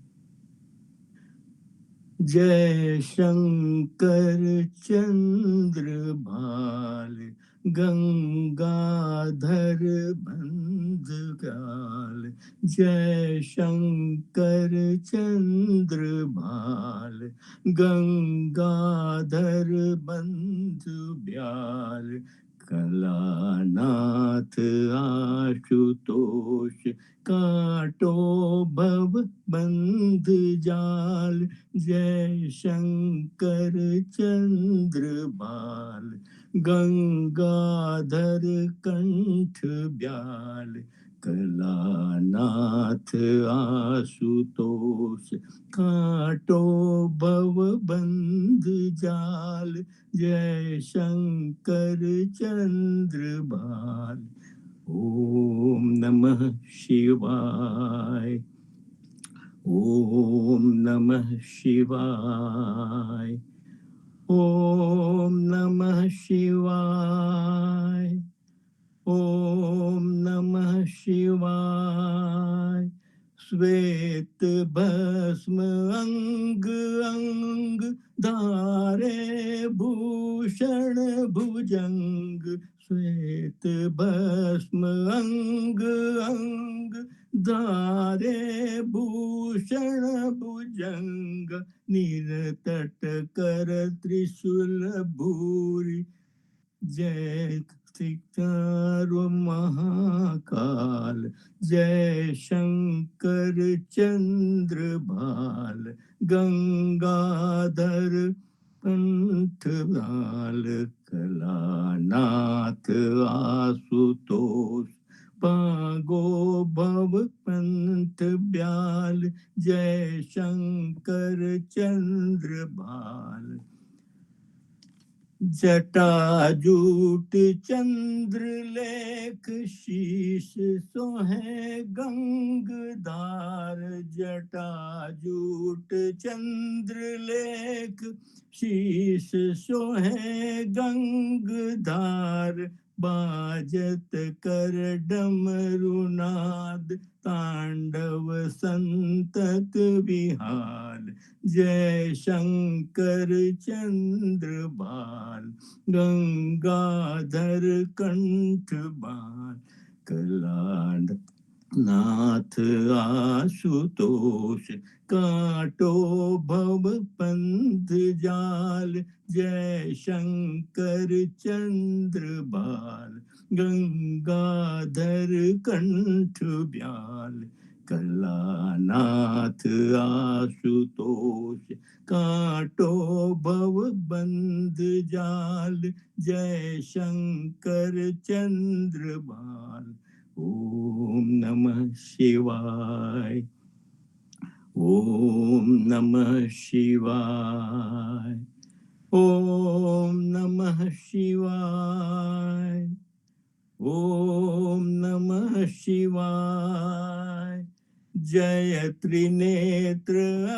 જય શંકર ચંદ્રભાલ ગંગાધર બંધગાલ. જય શંકર ચંદ્રભાલ ગંગાધર બંધબ્યાલ. કલાનાથ આશુતોષ કાટો ભવ બંધ જાલ. જય શંકર ચંદ્રભાલ ગંગાધર કંઠ બ્યાલ. કલાનાથ આશુતોષ કાટો ભવ બંધ જાલ. જય શંકર ચંદ્રભાલ. ઓમ નમઃ શિવાય. ઓમ નમઃ શિવાય. ઓમ નમઃ શિવાય. ઓમ નમઃ શિવાય. શ્વેત ભસ્મ અંગ અંગ ધારે ભૂષણ ભુજંગ. શ્વેત ભસ્મ અંગ અંગ ધારે ભૂષણ ભુજંગ. નિરતટ કર ત્રિશુલ ભૂરી. જય સિતારો મહાકાલ. જય શંકર ચંદ્રભાલ ગંગાધર કંઠભાલ. કલાનાથ આશુતોષ પાગો ભવ પંથ બ્યાલ. જય શંકર ચંદ્રભાલ. जटाजूट चंद्रलेख शीश सोहे गंगधार. जटाजूट चंद्रलेख शीश सोहे गंगधार. बाजत कर डमरुनाद तांडव संतत विहाल. जय शंकर चंद्रभाल गंगाधर कंठभाल. कलानाथ आशुतोष काटो भव पंथ जाल. जय शंकर चंद्रभाल गंगाधर कंठब्याल. कलानाथ आशुतोष काटो भव बंध जाल. जय शंकर चंद्रभाल. ओम नमः शिवाय. ओम नमः शिवाय. ओम नमः शिवाय. ओम नमः शिवाय. जय त्रिनेत्र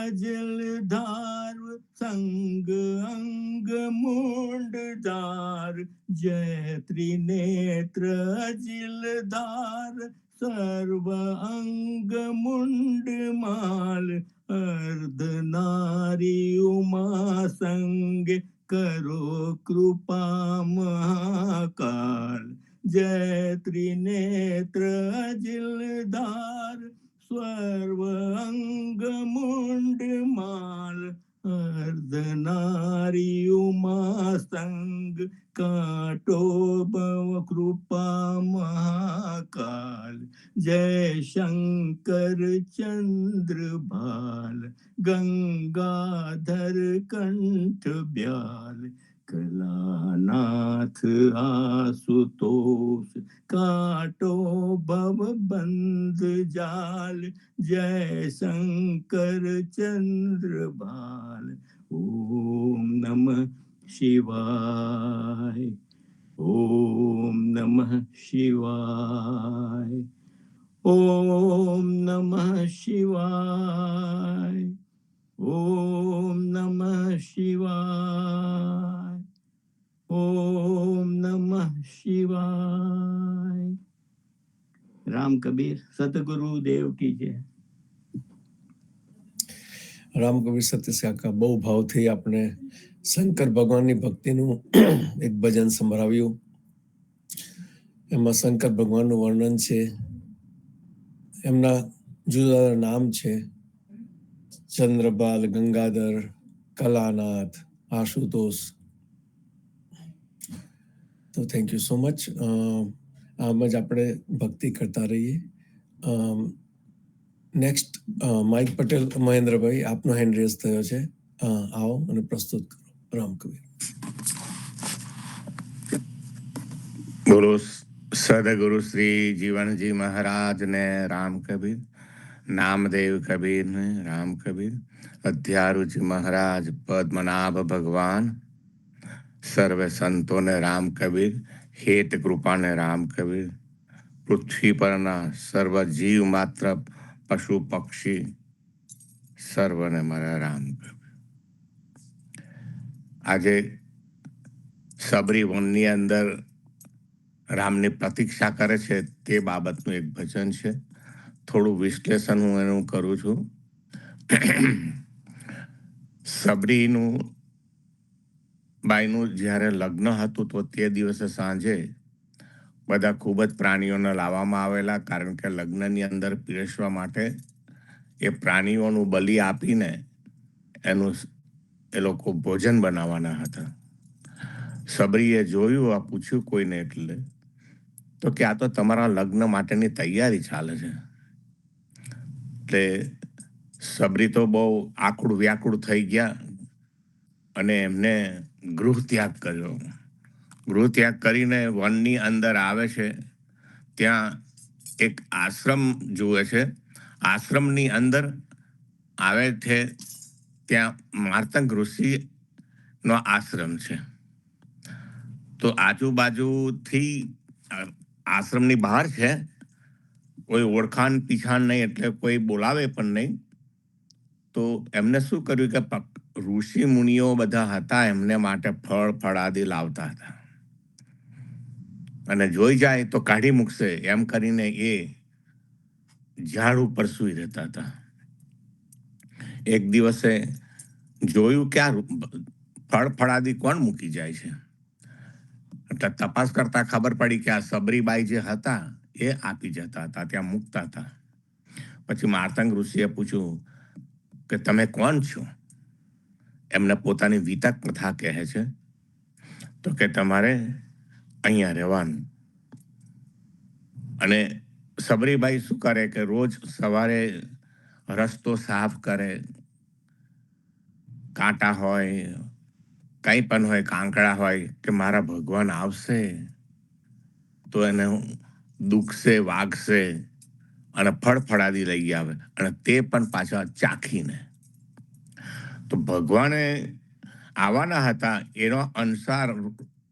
अजलधार संग अंग मुंडधार. जय त्रिनेत्र अजलधार सर्व अंग मुंडमाल. अर्धनारी उमा संग करो कृपा महाकाल. जय त्रिनेत्र अजलधार सर्व अंग मुंडमाल. अर्धनारी उमा संग काटो भव कृपा महाकाल. जय शंकर चंद्रभाल गंगाधर कंठ ब्याल. કલાનાથ આસુતોષ કાટો ભવ બંધ જાલ, જય શંકર ચંદ્રભાલ. ઓમ નમઃ શિવાય. ઓમ નમઃ શિવાય. ઓમ નમઃ શિવાય. ઓમ નમઃ શિવાય. ઓમ નમઃ શિવાય. રામ કબીર સતગુરુ દેવ કી જય. રામકવિ સતીશ કાકા બહુ ભાવથી આપણે શંકર ભગવાનની ભક્તિનું એક ભજન સંભળાવ્યું. એમાં શંકર ભગવાનનું વર્ણન છે, એમના જુદા જુદા નામ છે, ચંદ્રપાલ, ગંગાધર, કલાનાથ, આશુતોષ. તો થેન્ક યુ સો મચ. આમ જ આપણે ભક્તિ કરતા રહીએ. નેક્સ્ટ માઇક પટેલ મહેન્દ્રભાઈ, આપનો હેન્ડ રેઝ થયો છે. આવો અને પ્રસ્તુત કરો રામકવિર. બોલો સદગુરુ શ્રી જીવનજી મહારાજ ને રામ કબીર, નામદેવ કબીર ને રામ કબીર, અધ્યારુચિ મહારાજ, પદ્મનાભ ભગવાન, સર્વે સંતો ને રામ કબીર, હેત કૃપા ને રામ કબીર, પૃથ્વી પરના સર્વ જીવ માત્ર, પશુ પક્ષી સર્વને મારા રામ કબીર. આજે સબરી વનની અંદર રામની પ્રતીક્ષા કરે છે તે બાબતનું એક ભજન છે. થોડું વિશ્લેષણ હું એનું કરું છું. સબરીનું બાઈનું જ્યારે લગ્ન હતું તો તે દિવસે સાંજે બધા ખૂબ જ પ્રાણીઓને લાવવામાં આવેલા, કારણ કે લગ્નની અંદર પીરસવા માટે એ પ્રાણીઓનું બલિ આપીને એનું એ લોકો ભોજન બનાવવાના હતા. સબરીએ જોયું, આ પૂછ્યું કોઈને એટલે તો કે આ તો તમારા લગ્ન માટેની તૈયારી ચાલે છે. એટલે સબરી તો બહુ આકુડ વ્યાકુળ થઈ ગયા અને એમને ગૃહ ત્યાગ કર્યો. ગૃહ ત્યાગ કરીને વનની અંદર આવે છે. ત્યાં એક આશ્રમ જુએ છે. આશ્રમની અંદર આવે છે, ત્યાં માર્તંગ ઋષિનો આશ્રમ છે. તો આજુબાજુથી આશ્રમની બહાર છે, કોઈ ઓળખાણ પીછાણ નહીં, એટલે કોઈ બોલાવે પણ નહીં. તો એમને શું કર્યું કે ઋષિ મુનિઓ બધા હતા, એમને માટે ફળ ફળાદી લાવતા હતા અને જોઈ જાય તો કાઢી મૂકશે એમ કરીને એ ઝાડ ઉપર સૂઈ રહેતા હતા. એક દિવસે જોયું કે આ ફળ ફળાદી કોણ મૂકી જાય છે, એટલે તપાસ કરતા ખબર પડી કે આ સબરીબાઈ જે હતા એ આપી જતા હતા, ત્યાં મૂકતા હતા. પછી માર્તંગ ઋષિએ પૂછ્યું કે તમે કોણ છો? એમને પોતાની વિતક કથા કહે છે. તો કે તમારે અહીંયા રહેવાનું. અને સબરીબાઈ શું કરે કે રોજ સવારે રસ્તો સાફ કરે, કાંટા હોય, કંઈ પણ હોય, કાંકડા હોય, કે મારા ભગવાન આવશે તો એને દુખશે, વાગશે અને ફળફળાદી લઈ આવે, અને તે પણ પાછા ચાખીને. તો ભગવાને આવવાના હતા એનો અનુસાર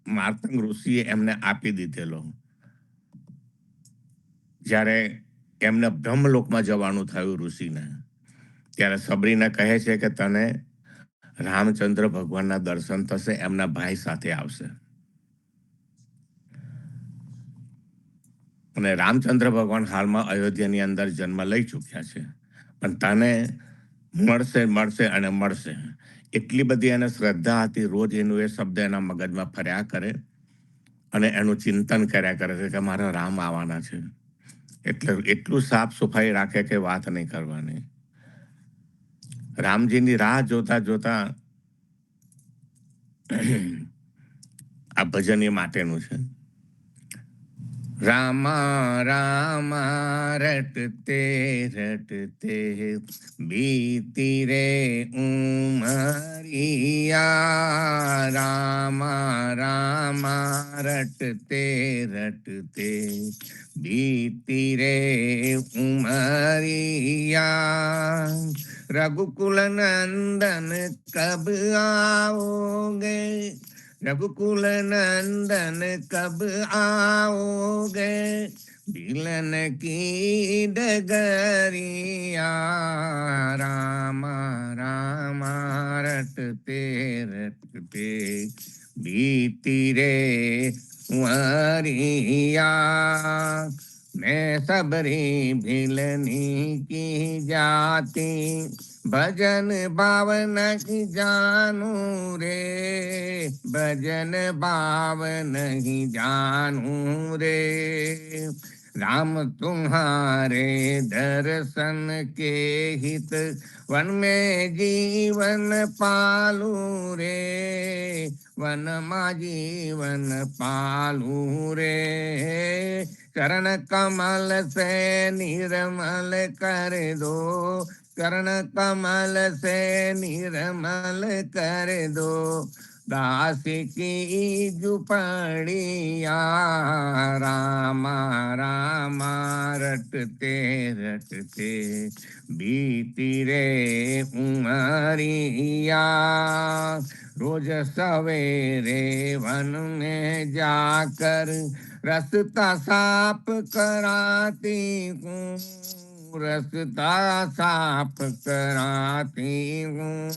માર્તંગ ઋષિએ એમને આપી દીધેલો. જ્યારે એમને બ્રહ્મલોકમાં જવાનું થયું ઋષિને, ત્યારે સબરીને કહે છે કે તને રામચંદ્ર ભગવાનના દર્શન થશે, એમના ભાઈ સાથે આવશે. અને રામચંદ્ર ભગવાન હાલમાં અયોધ્યાની અંદર જન્મ લઈ ચૂક્યા છે, પણ તને મળશે મળશે અને મળશે. એટલી બધી એને શ્રદ્ધા હતી, રોજ એનું એ શબ્દ એના મગજમાં ફર્યા કરે અને એનું ચિંતન કર્યા કરે છે કે મારા રામ આવવાના છે. એટલે એટલું સાફ સફાઈ રાખે કે વાત નહીં કરવાની. રામજીની રાહ જોતા જોતા આ ભજન એ માટેનું છે. रामा रामा रटते रटते बीती रे उमरिया। रामा रामा रटते रटते बीती रे उमरिया। रघुकुल नंदन कब आओगे, रघुकुल नंदन कब आओगे, बिलन की डगरिया। रामा रामा रटते रटते बीती रे वरिया। मैं सबरी भिलनी की जाती, भजन भावन की जानू रे, भजन भावन ही जानू रे। राम तुम्हारे दर्शन के हित, वन में जीवन पालू रे, वन मा जीवन पालू रे। चरण कमल से निर्मल कर दो, चरण कमल से निर्मल कर दो। दास की झुपड़िया। रामा रामा रटते रटते बीती रे उमरिया। रोज सवेरे वन में जाकर रास्ता साफ कराती हूँ, रास्ता साफ कराती हूँ।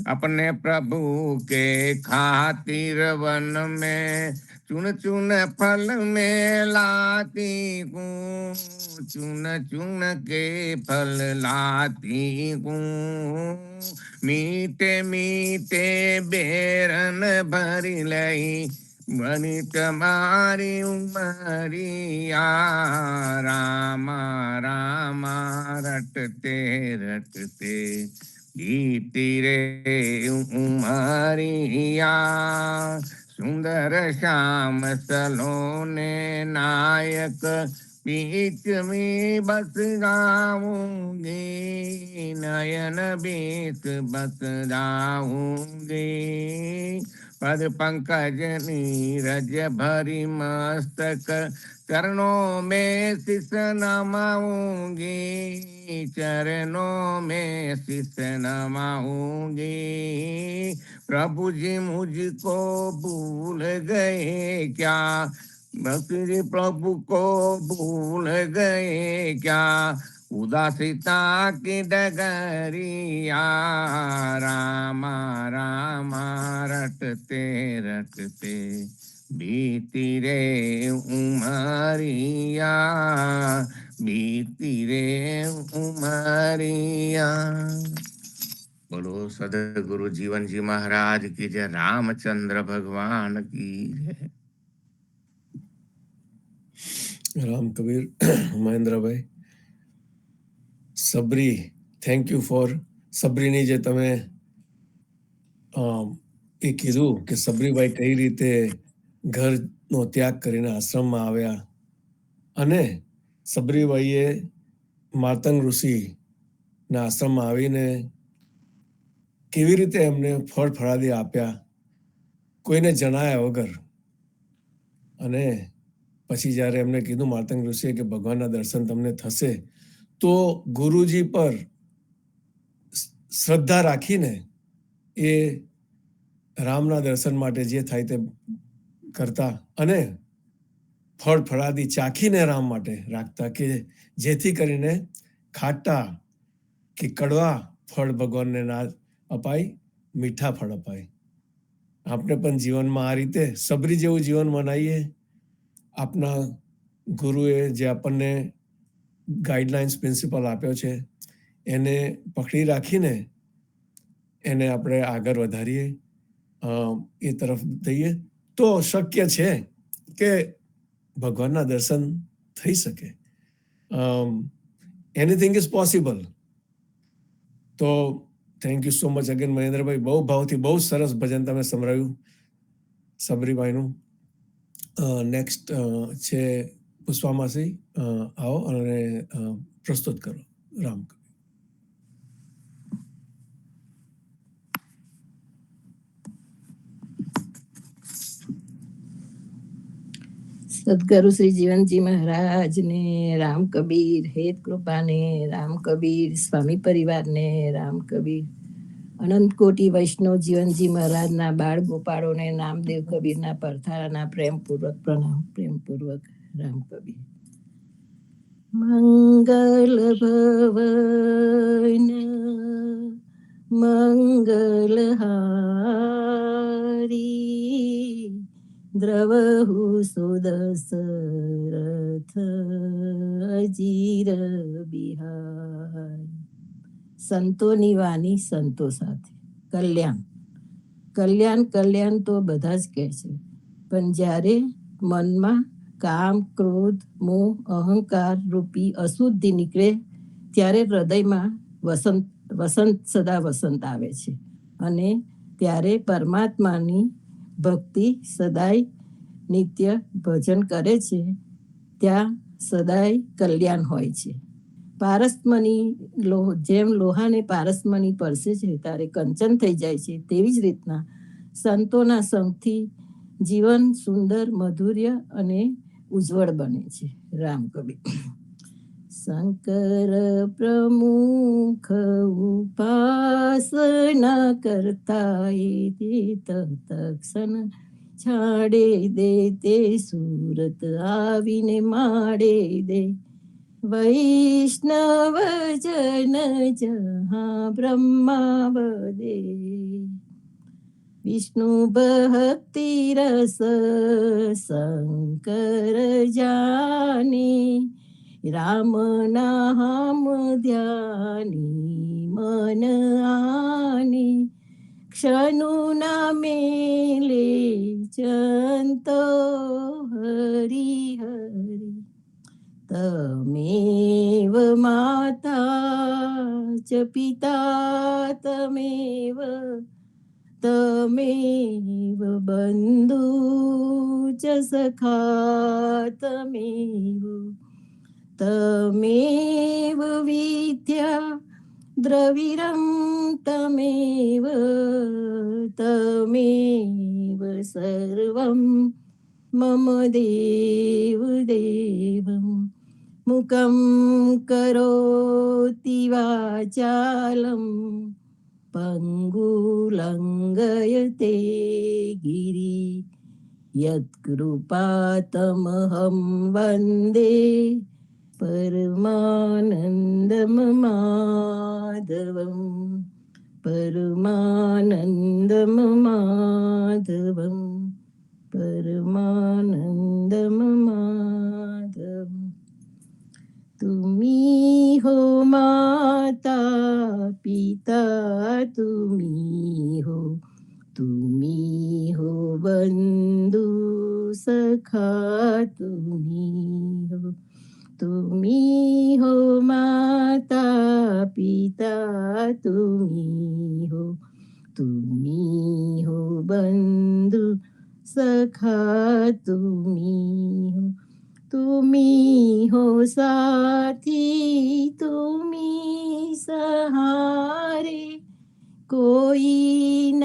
अपने प्रभु के खातिर वन में चुन चुन फल में लाती हूँ, चुन चुन के फल लाती हूँ। मीठे मीठे बेरन भरी लई, बनी तुम्हारी उमरिया। रामा रामा रटते रटते बीती रे उमरिया। सुंदर श्याम सलोने नायक, बीच में बस जाऊंगी, नयन बीच बस जाऊंगी। पद पंकज नीरज भरी मस्तक, चरणों में शीश नमाऊंगी, चरणों में शीश नमाऊंगी। प्रभु जी मुझको भूल गए क्या, भक्ति प्रभु को भूल गए क्या, उदासीता की डगरिया। रामा रामा रटते रटते बीती रे उमरिया, बीती रे उमरिया। बोलो सदगुरु जीवन जी महाराज की जय, रामचंद्र भगवान की जय। રામ કબીર. મહેન્દ્રભાઈ, સબરી, થેન્ક યુ ફોર સબરીની જે તમે એ કીધું કે સબરીભાઈ કઈ રીતે ઘરનો ત્યાગ કરીને આશ્રમમાં આવ્યા અને સબરીભાઈએ માતંગ ઋષિના આશ્રમમાં આવીને કેવી રીતે એમને ફળ ફળાદી આપ્યા કોઈને જણાયા વગર. અને પછી જ્યારે એમને કીધું માતંગ ઋષિએ કે ભગવાનના દર્શન તમને થશે, તો ગુરુજી પર શ્રદ્ધા રાખીને એ રામના દર્શન માટે જે થાય તે કરતા અને ફળ ફળાદી ચાખીને રામ માટે રાખતા કે જેથી કરીને ખાટા કે કડવા ફળ ભગવાનને ના અપાય, મીઠા ફળ અપાય. આપણે પણ જીવનમાં આ રીતે સબરી જેવું જીવન મનાવીએ. આપના ગુરુએ જે આપણને ગાઈડલાઇન્સ પ્રિન્સિપલ આપ્યો છે એને પકડી રાખીને એને આપણે આગળ વધારીએ, એ તરફ જઈએ તો શક્ય છે કે ભગવાનના દર્શન થઈ શકે. Anything is possible. તો thank you so much again મહેન્દ્રભાઈ. બહુ ભાવથી બહુ સરસ ભજન તમે સંભળાવ્યું સબરીભાઈનું. નેક્સ્ટ છે પુષ્પામાસી, આવો અને પ્રસ્તુત કરો. રામ. સદગુરુ શ્રી જીવનજી મહારાજને, રામ કબીર હેત કૃપાને, રામ કબીર સ્વામી પરિવારને, રામ કબીર અનંત કોટી વૈષ્ણવ જીવનજી મહારાજના બાળ ગોપાળોને, નામદેવ કબીરના પરથારાના પ્રેમપૂર્વક પ્રણામ, પ્રેમપૂર્વક રામ કબીર. મંગલ ભવન મંગલહારી દ્રવહુ સુદશરથ અજીર બિહાર. સંતોની વાણી સંતો સાથે. કલ્યાણ કલ્યાણ કલ્યાણ તો બધા જ કહે છે, પણ જ્યારે મનમાં કામ, ક્રોધ, મોહ, અહંકાર રૂપી અશુદ્ધિ નીકળે ત્યારે હૃદયમાં વસંત સદા વસંત આવે છે, અને ત્યારે પરમાત્માની ભક્તિ સદાય નિત્ય ભજન કરે છે, ત્યાં સદાય કલ્યાણ હોય છે. પારસમણી જેમ લોહાને પારસમણી પરસે છે ત્યારે કંચન થઈ જાય છે, તેવી જ રીતના સંતોના સંગથી જીવન સુંદર, મધુર્ય અને ઉજ્જવળ બને છે. રામ કબીર. શંકર પ્રમુખ ઉપાસના કરતા તક્ષણ છાડે દે, તે સુરત આવીને માડે દે. વૈષ્ણવ જન જહાં બ્રહ્મા વદે, વિષ્ણુ ભક્તિ રસ શંકર જાને, રામ નામ ધ્યાની મન આને. ક્ષણુ ના મેલે ચંતો હરી હરી, તમેવ માતા ચ પિતા તમેવ બંધુ ચ સખા તમેવ વિદ્યા દ્રવિરં તમેવ સર્વં મમ દેવ દેવં. મુખં કરોતિ વાચાલં પંગુલંઘયતે ગિરિ, યત્કૃપાતમહં વંદે પરમાનંદમ માધવં. પરમાનંદમ માધવં. પરમાનંદમ માધવં. તુમી હો માતા પિતા, તુમી હો બંધુ સખા, તુમી હો માતા પિતા, તુમી હો બંધુ સખા, તુમી હો સાથી, તુમી સહારે. કોઈ ન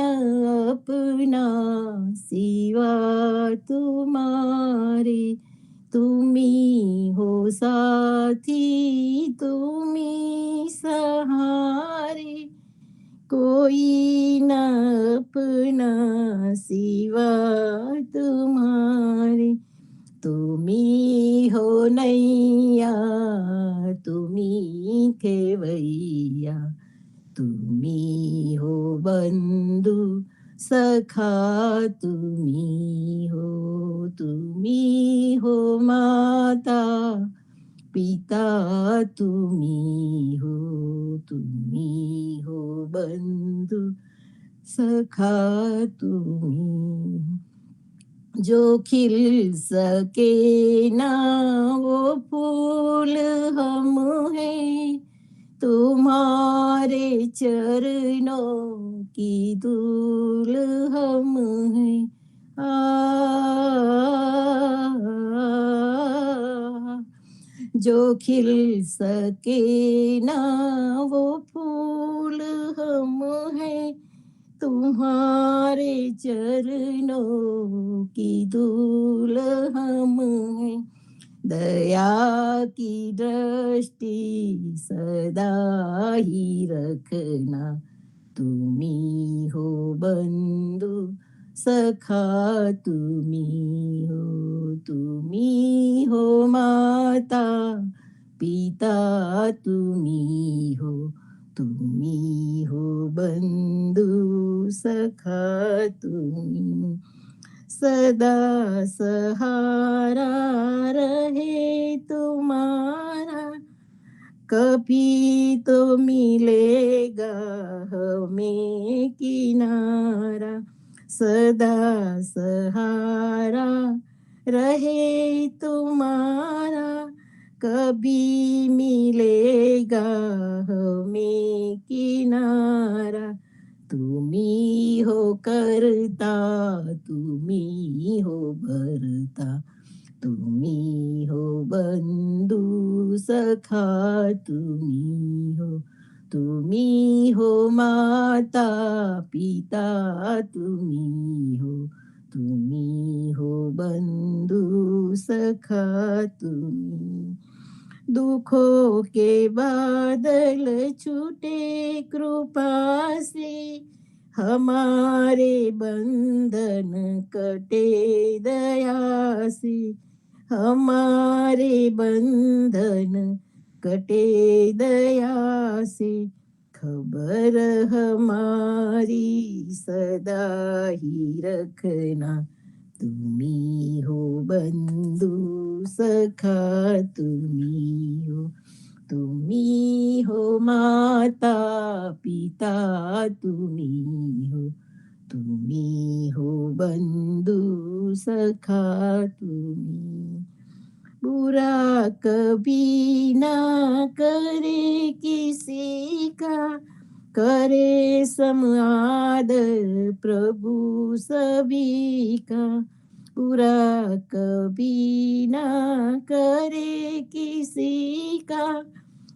અપના સિવા તુમારે, તુમી હો સાથી, તુમી સહારે. કોઈ ન અપના સિવા તુમારે. તુમી હો નૈયા, તુમી ખેવૈયા, તુમી હો બંધુ સખા, તુમી હો માતા પિતા, તુમી હો બંધુ સખા, તુમી. जो खिल सके ना वो फूल हम हैं, तुम्हारे चरणों की धूल हम हैं. जो खिल सके ना वो फूल हम हैं, तुम्हारे चरणों की धूल हम हैं। दया की दृष्टि सदा ही रखना, तुम्ही हो बंधु सखा, तुम्ही हो माता पिता, तुम्ही हो बंधु सखा, तुम्ही सदा सहारा रहे तुम्हारा, कभी तो मिलेगा हमें किनारा। सदा सहारा रहे तुम्हारा, कभी मिलेगा हमें किनारा। तुम्ही हो करता, तुम्ही हो भरता, तुम्ही हो बंधु सखा, तुम्ही हो माता पिता, तुम्ही हो बंधु सखा, तुम्ही। दुखों के बादल छूटे कृपा से, हमारे बंधन कटे दया से, हमारे बंधन कटे दया से। खबर हमारी सदा ही रखना, तुम्ही हो बंधु सखा, तुम्ही हो माता पिता, तुम्ही हो बंधु सखा, तुम्ही। बुरा कभी ना करे किसी का, करे सम आदर प्रभु सभी का। बुरा कभी ना करे किसी का,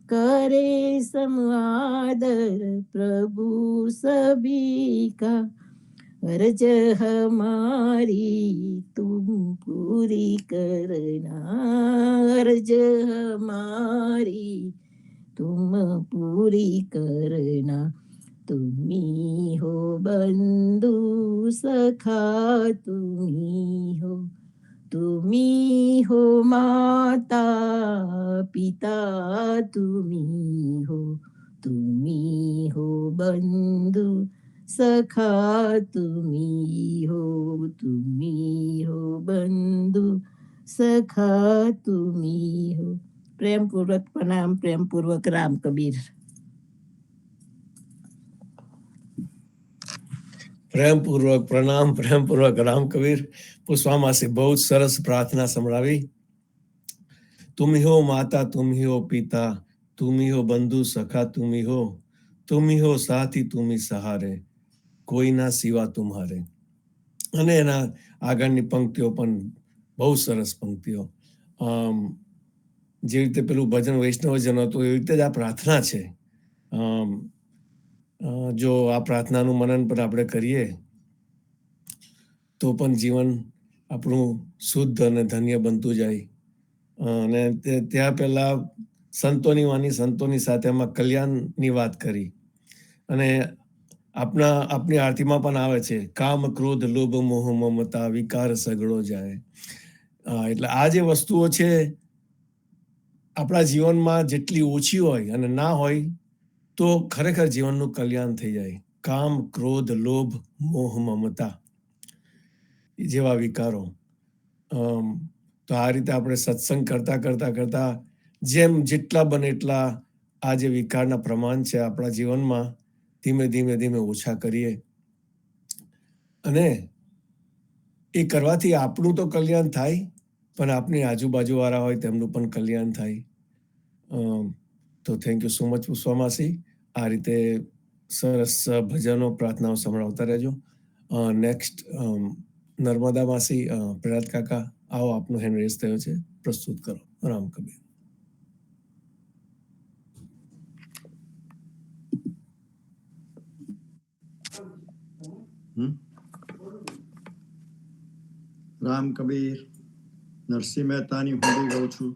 करे सम आदर प्रभु सभी का। अर्ज हमारी तुम पूरी करना, अर्ज हमारी तुम पूरी करना। तुम्ही हो बंधु सखा, तुम्ही हो माता पिता, तुम्ही हो बंधु सखा, तुम्ही हो बंधु सखा, तुम्ही हो। प्रेम पूर्वक प्रणाम, प्रेम पूर्वक राम कबीर। પ્રેમપૂર્વક પ્રણામ, પ્રેમપૂર્વક રામ કબીર. પુષ્પામાસી બહુ જ સરસ પ્રાર્થના સંભળાવી. તુમી હો માતા, તુમી હો પિતા, તુમી હો બંધુ સખા, તુમી હો સાથી, તુમી સહારે, કોઈ ના સિવા તુમ્હારે. અને એના આગળની પંક્તિઓ પણ બહુ સરસ પંક્તિઓ. જે રીતે પેલું ભજન વૈષ્ણવજન હતું એવી રીતે જ આ પ્રાર્થના છે. જો આ પ્રાર્થનાનું મનન પણ આપણે કરીએ તો પણ જીવન આપણું શુદ્ધ અને ધન્ય બનતું જાય. અને ત્યાં પહેલા સંતોની વાણી, સંતોની સાથે એમાં કલ્યાણની વાત કરી. અને આપણી આરતીમાં પણ આવે છે, કામ ક્રોધ લોભ મોહ મમતા વિકાર સગળો જાય. એટલે આ જે વસ્તુઓ છે આપણા જીવનમાં જેટલી ઓછી હોય અને ના હોય તો ખરેખર જીવનનું કલ્યાણ થઈ જાય. કામ ક્રોધ લોભ મોહ મમતા જેવા વિકારો. તો આ રીતે આપણે સત્સંગ કરતા કરતા કરતા જેમ જેટલા બને એટલા આ જે વિકારના પ્રમાણ છે આપણા જીવનમાં ધીમે ધીમે ધીમે ઓછા કરીએ. અને એ કરવાથી આપણું તો કલ્યાણ થાય, પણ આપણી આજુબાજુ વાળા હોય તેમનું પણ કલ્યાણ થાય. તો થેન્ક યુ સો મચ પુષ્પામાસી. આ રીતે સરસ ભજનો પ્રાર્થનાઓ સંભળાવતા રહેજો. નેક્સ્ટ નર્મદા માસી, પ્રહલાદ કાકા, આવો આપનો હેન્ડ રેઝ થયો છે, પ્રસ્તુત કરો. રામ કબીર. રામ કબીર નરસિંહ મહેતાની હુંડી ગાઉં છું.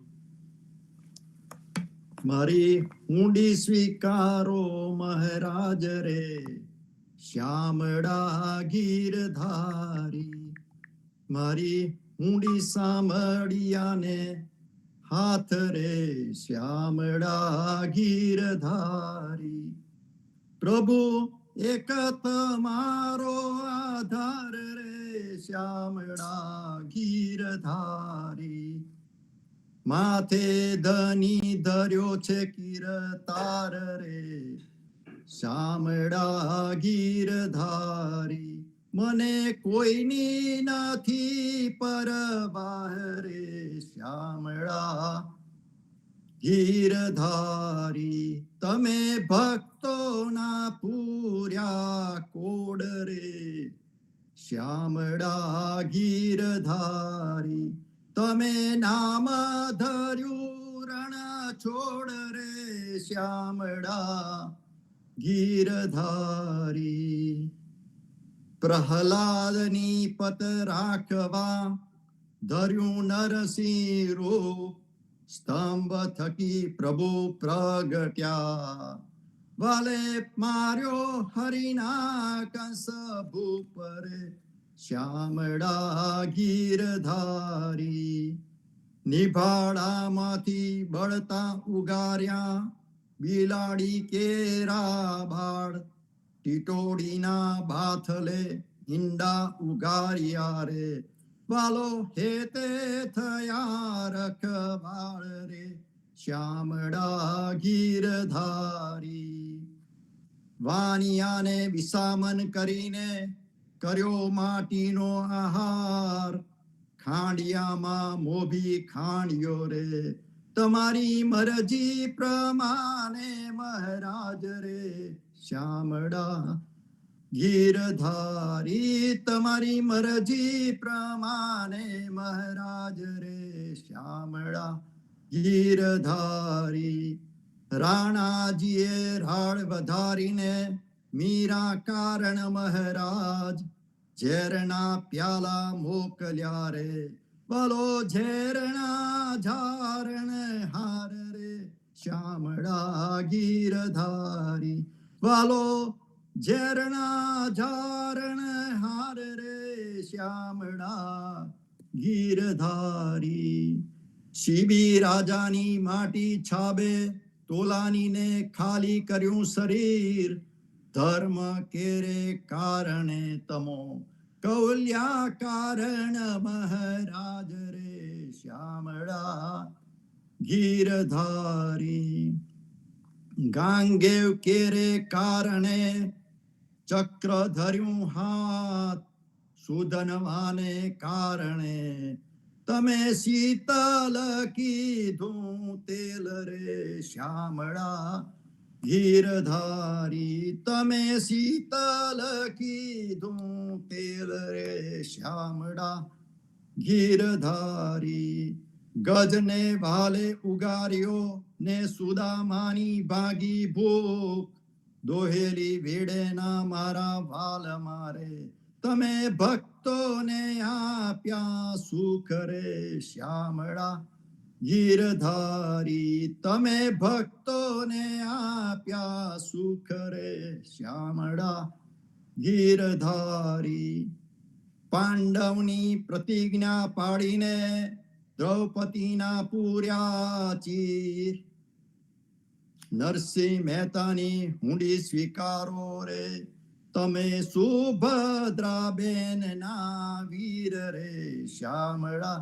મારી હુંડી સ્વીકારો મહારાજ રે, શ્યામળા ગીરધારી. મારી હુંડી સાંભળિયાને હાથ રે, શ્યામળા ગીરધારી. પ્રભુ એક તમારો આધાર રે, શ્યામળા ગીરધારી. માથે ધની ધર્યો છે કીર્તાર રે, શ્યામળા ગીરધારી. મને કોઈની નથી પરવાહ રે, શ્યામળા ગીરધારી. તમે ભક્તોના પૂર્યા કોડ રે, શ્યામળા ગીરધારી. તમે નામ ધર્યું રણ છોડ રે, શ્યામળા ગીરધારી. પ્રહલાદની પત રાખવા ધર્યું નરસિંહ રૂપ, સ્તંભ થકી પ્રભુ પ્રગટ્યા. વાલે માર્યો હરિના કંસ ભૂપ રે, શ્યામળા ગીરધારી. નિભાળામાંથી બળતા ઉગાર્યા, બિલાડી કેરા બાળ. ટીટોડીના બાથલે ઈંડા ઉગાર્યા રે, વાલો હેતે થયા રખવાળ રે, શ્યામળા ગીરધારી. વાણિયાને વિસામન કરીને કર્યો માટીનો આહાર, ખાંડિયામાં મોભી ખાંડ્યો રે. તમારી મરજી પ્રમાણે મહારાજ રે, શ્યામળા ગીરધારી. તમારી મરજી પ્રમાણે મહારાજ રે, શ્યામળા ગીરધારી. રાણાજીએ રાળ વધારીને મીરા કારણ મહારાજ, ઝેરના પ્યાલા મોકલ્યા રે. બોલો ઝેરના ઝારણ હાર રે, શ્યામળા ગીરધારી. વાલો ઝેરના ઝારણ હાર રે, શ્યામળા ગીરધારી. શિબી રાજાની માટી છાબે તોલાનીને ખાલી કર્યું શરીર, ધર્મ કેરે કારણે તમો કૌલ્યા કારણ મહારાજ રે, શ્યામળા ગીરધારી. ગાંગેવ કેરે કારણે ચક્ર ધર્યું હાથ, સુધનવાને કારણે તમે શીતલ કીધું તેલ રે, શ્યામળા ગીરધારી. તમે શીતલ કીધું તેલ રે, શ્યામળા ગીરધારી. ગજને ભાલે ઉગાર્યો ને સુદામાની ભાગી ભૂખ, દોહેલી ભેડેના મારા વાલ મારે. તમે ભક્તોને આપ્યા સુખ રે, શ્યામળા ગીરધારી. તમે ભક્તોને આપ્યા સુખ રે, શ્યામળા ગીરધારી. પાંડવની પ્રતિજ્ઞા પાડીને દ્રૌપદીના પૂર્યા ચીર, નરસિંહ મહેતાની હુંડી સ્વીકારો રે. તમે સુભદ્રાબેન ના વીર રે, શ્યામળા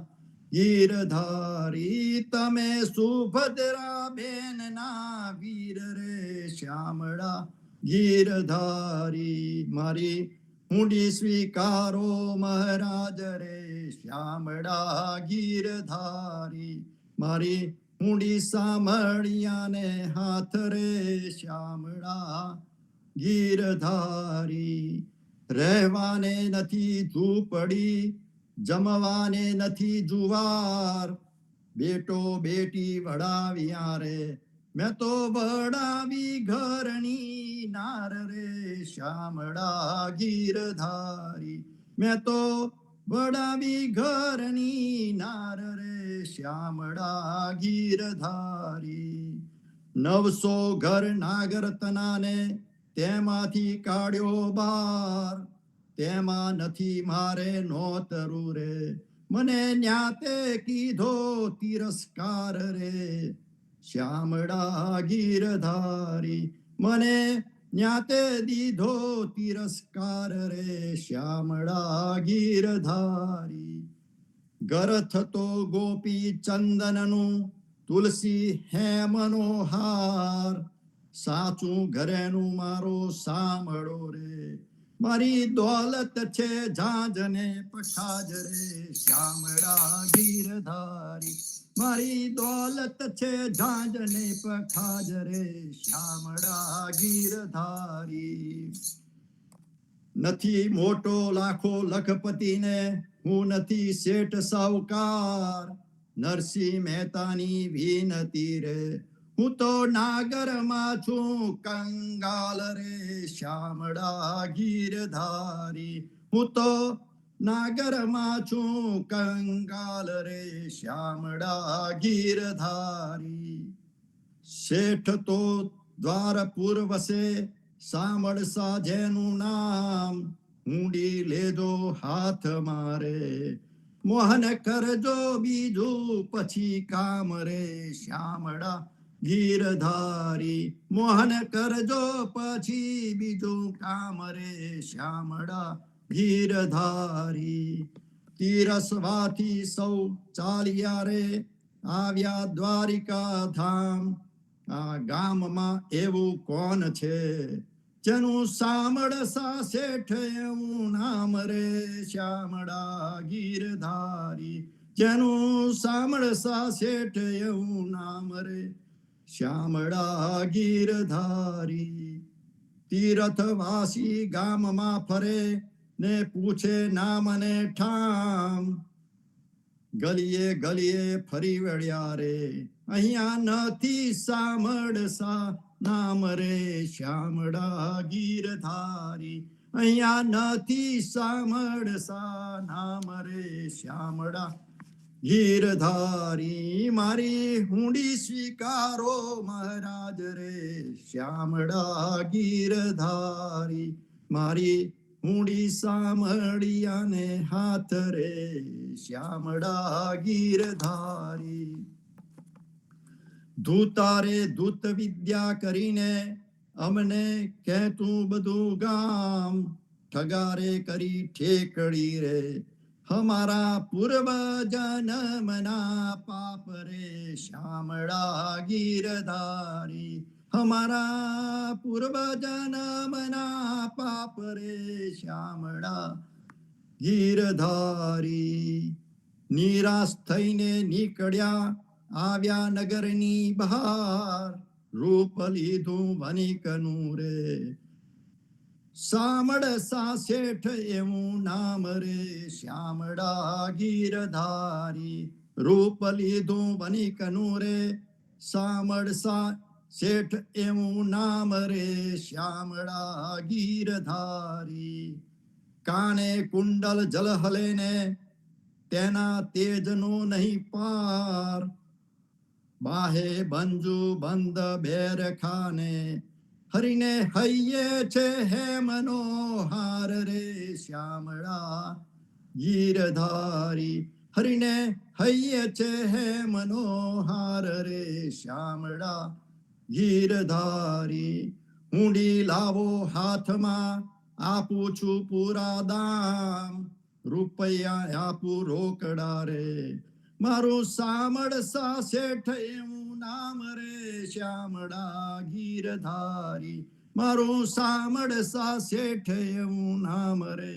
ગીરધારી. તમે સુભદ્રાબેન ના વીર રે, શ્યામળા ગીરધારી. મારી હુંડી સ્વીકારો મહારાજ રે, શ્યામળા ગીરધારી. મારી હુંડી સાંભળિયાને હાથ રે, શ્યામળા ગીરધારી. રહેવાને નથી ઝૂંપડી, જમવાને નથી જુવાર, બેટો બેટી વડાવ્યા રે. મેં તો વડાવી ઘરની નાર રે શ્યામળા ગીરધારી. મેં તો વડાવી ઘરની નાર રે શ્યામળા ગીરધારી. 900 ઘર નાગર તનાને તેમાંથી કાઢ્યો બાર. તેમાં નથી મારે નોતરું રે, મને ન્યાતે કીધો તિરસ્કાર રે શ્યામળા ગીરધારી. મને ન્યાતે દીધો તિરસ્કાર રે શ્યામળા ગીરધારી. ગરથ તો ગોપી ચંદનનું તુલસી હેમનો હાર. સાચું ઘરેનું મારો સાંભળો રે, મારી દોલત છે ઝાંઝને પખાજ રે શ્યામળા ગીરધારી. મારી દોલત છે ઝાંઝને પખાજ રે શ્યામળા ગીરધારી. નથી મોટો લાખો લખપતિને, હું નથી શેઠ સાહુકાર. નરસિંહ મહેતાની વિનતી રે, હું તો નાગરમાં છું કંગાલ રે શ્યામળા ગીરધારી. હું તો નાગરમાં છું કંગાલ રે શ્યામળા ગીરધારી. શેઠ તો દ્વારપુર વસે, સાંભળસા જેનું નામ. હુંડી લેજો હાથ મારે, મોહન કરજો બીજું પછી કામ રે શ્યામળા ગીરધારી. મોહન કરજો પછી બીજું કામ રે શ્યામળા ગીરધારી. તીરસવાથી સૌ ચાલ્યા રે આવ્યા દ્વારિકા ધામ. આ ગામમાં એવું કોણ છે, જેનું સાંભળસા શેઠ એવું નામ રે શ્યામળા ગીરધારી. જેનું સાંભળસા શેઠ એવું નામ રે શ્યામળા ગીરધારી. તીરથવાસી ગામમાં ફરે ને પૂછે નામ ને ઠામ. ગલીએ ગલીએ ફરી વળ્યા રે, અહીંયા નથી સાંભળસા નામ રે શ્યામળા ગીરધારી. અહીંયા નથી સાંભળસા નામ રે શ્યામળા ગીરધારી. મારી હુંડી સ્વીકારો મહારાજ રે શ્યામળા ગીરધારી. મારી હુંડી સાંભળિયાને હાથ રે શ્યામળા ગીરધારી. ધૂતારે ધૂત વિદ્યા કરીને અમને કહેતું બધું ગામ. ઠગારે કરી ઠેકડી રે હમારા પૂર્વ જન્મના પાપ રે શ્યામળા ગીરધારી. હમારા પૂર્વ જન્મના પાપ રે શ્યામળા ગીરધારી. નિરાશ થઈને નીકળ્યા આવ્યા નગરની બહાર. રૂપ લીધું વનિકનું રે સાંભળસા શેઠ એવું નામ રે શ્યામળા ગીરધારી. રૂપ લીધું વનિકનું રે સાંભળસા શેઠ એવું નામ રે શ્યામળા ગીરધારી. કાને કુંડલ જલહલે ને તેના તેજનો નહીં પાર. બાહે બંજુ બંધ બેર ખાને હરિને હૈયે છે હે મનોહાર રે શ્યામળા ગીરધારી. હરિને હૈયે છે હે મનોહાર રે શ્યામળા ગીરધારી. હુંડી લાવો હાથમાં આપું છું પૂરા દામ. રૂપિયા આપું રોકડા રે મારું સાંભળસા શેઠ એવું નામ રે શ્યામળા ગીરધારી. મારું સાંભળસા શેઠ એવું નામ રે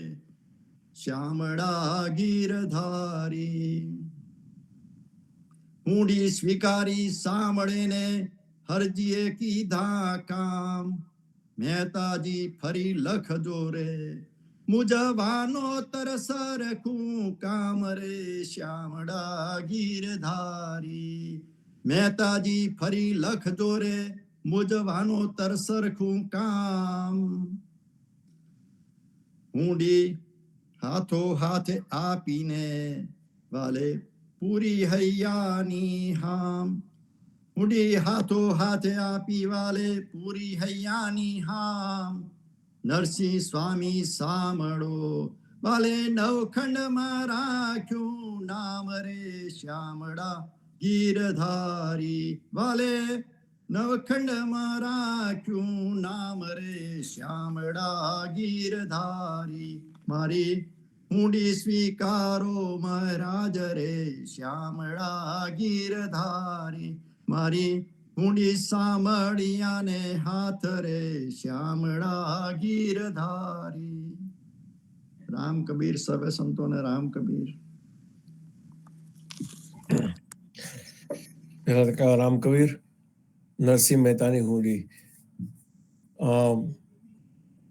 શ્યામળા ગીરધારી. હુંડી સ્વીકારી સાંભળીને હરજીએ કીધા કામ. મહેતાજી ફરી લખજો રે મુજવાનો તરસરખું કામ રે શ્યામળા ગીરધારી. મહેતાજી ફરી લખજો રે મૂજવાનો તરસરખું કામ. ઊંડી હાથો હાથે આપીને વાલે પૂરી હૈયાની હામ. ઊંડી હાથો હાથે આપી વાલે પૂરી હૈયાની હામ. નરસિંહ સ્વામી સાંભળો વાલે નવખંડમાં રાખ્યું નામ રે શ્યામળા ગીરધારી. વાલે નવખંડમાં રાખ્યું નામ રે શ્યામળા ગીરધારી. મારી ઊંડી સ્વીકારો મહારાજ રે શ્યામળા ગીરધારી. મારી ઊંડી સાંભળિયાને હાથ રે શ્યામળા ગીરધારી. રામ કબીર સર્વે સંતોને રામ કબીર. રામ કબીર નરસિંહ મહેતાની હુંડી.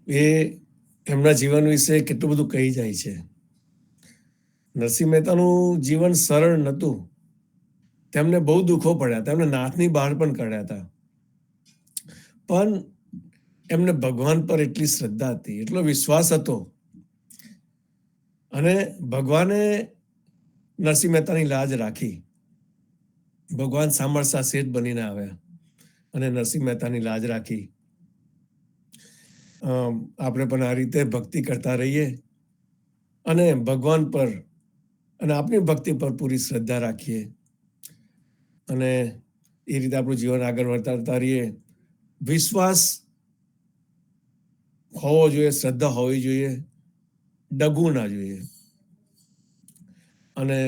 એ એમના જીવન વિશે કેટલું બધું કહી જાય છે. નરસિંહ મહેતાનું જીવન સરળ નહોતું. તેમને બહુ દુઃખો પડ્યા, તેમને નાથની બહાર પણ કાઢ્યા હતા, પણ એમને ભગવાન પર એટલી શ્રદ્ધા હતી, એટલો વિશ્વાસ હતો, અને ભગવાને નરસિંહ મહેતાની લાજ રાખી. ભગવાન સાંભળસા શેઠ બનીને આવ્યા અને નરસિંહ મહેતાની લાજ રાખી. આપણે પણ આ રીતે ભક્તિ કરતા રહીએ અને ભગવાન પર અને આપણી ભક્તિ પર પૂરી શ્રદ્ધા રાખીએ, અને એ રીતે આપણું જીવન આગળ વધારતા રહીએ. વિશ્વાસ હોવો જોઈએ, શ્રદ્ધા હોવી જોઈએ, ડગવું ના જોઈએ. અને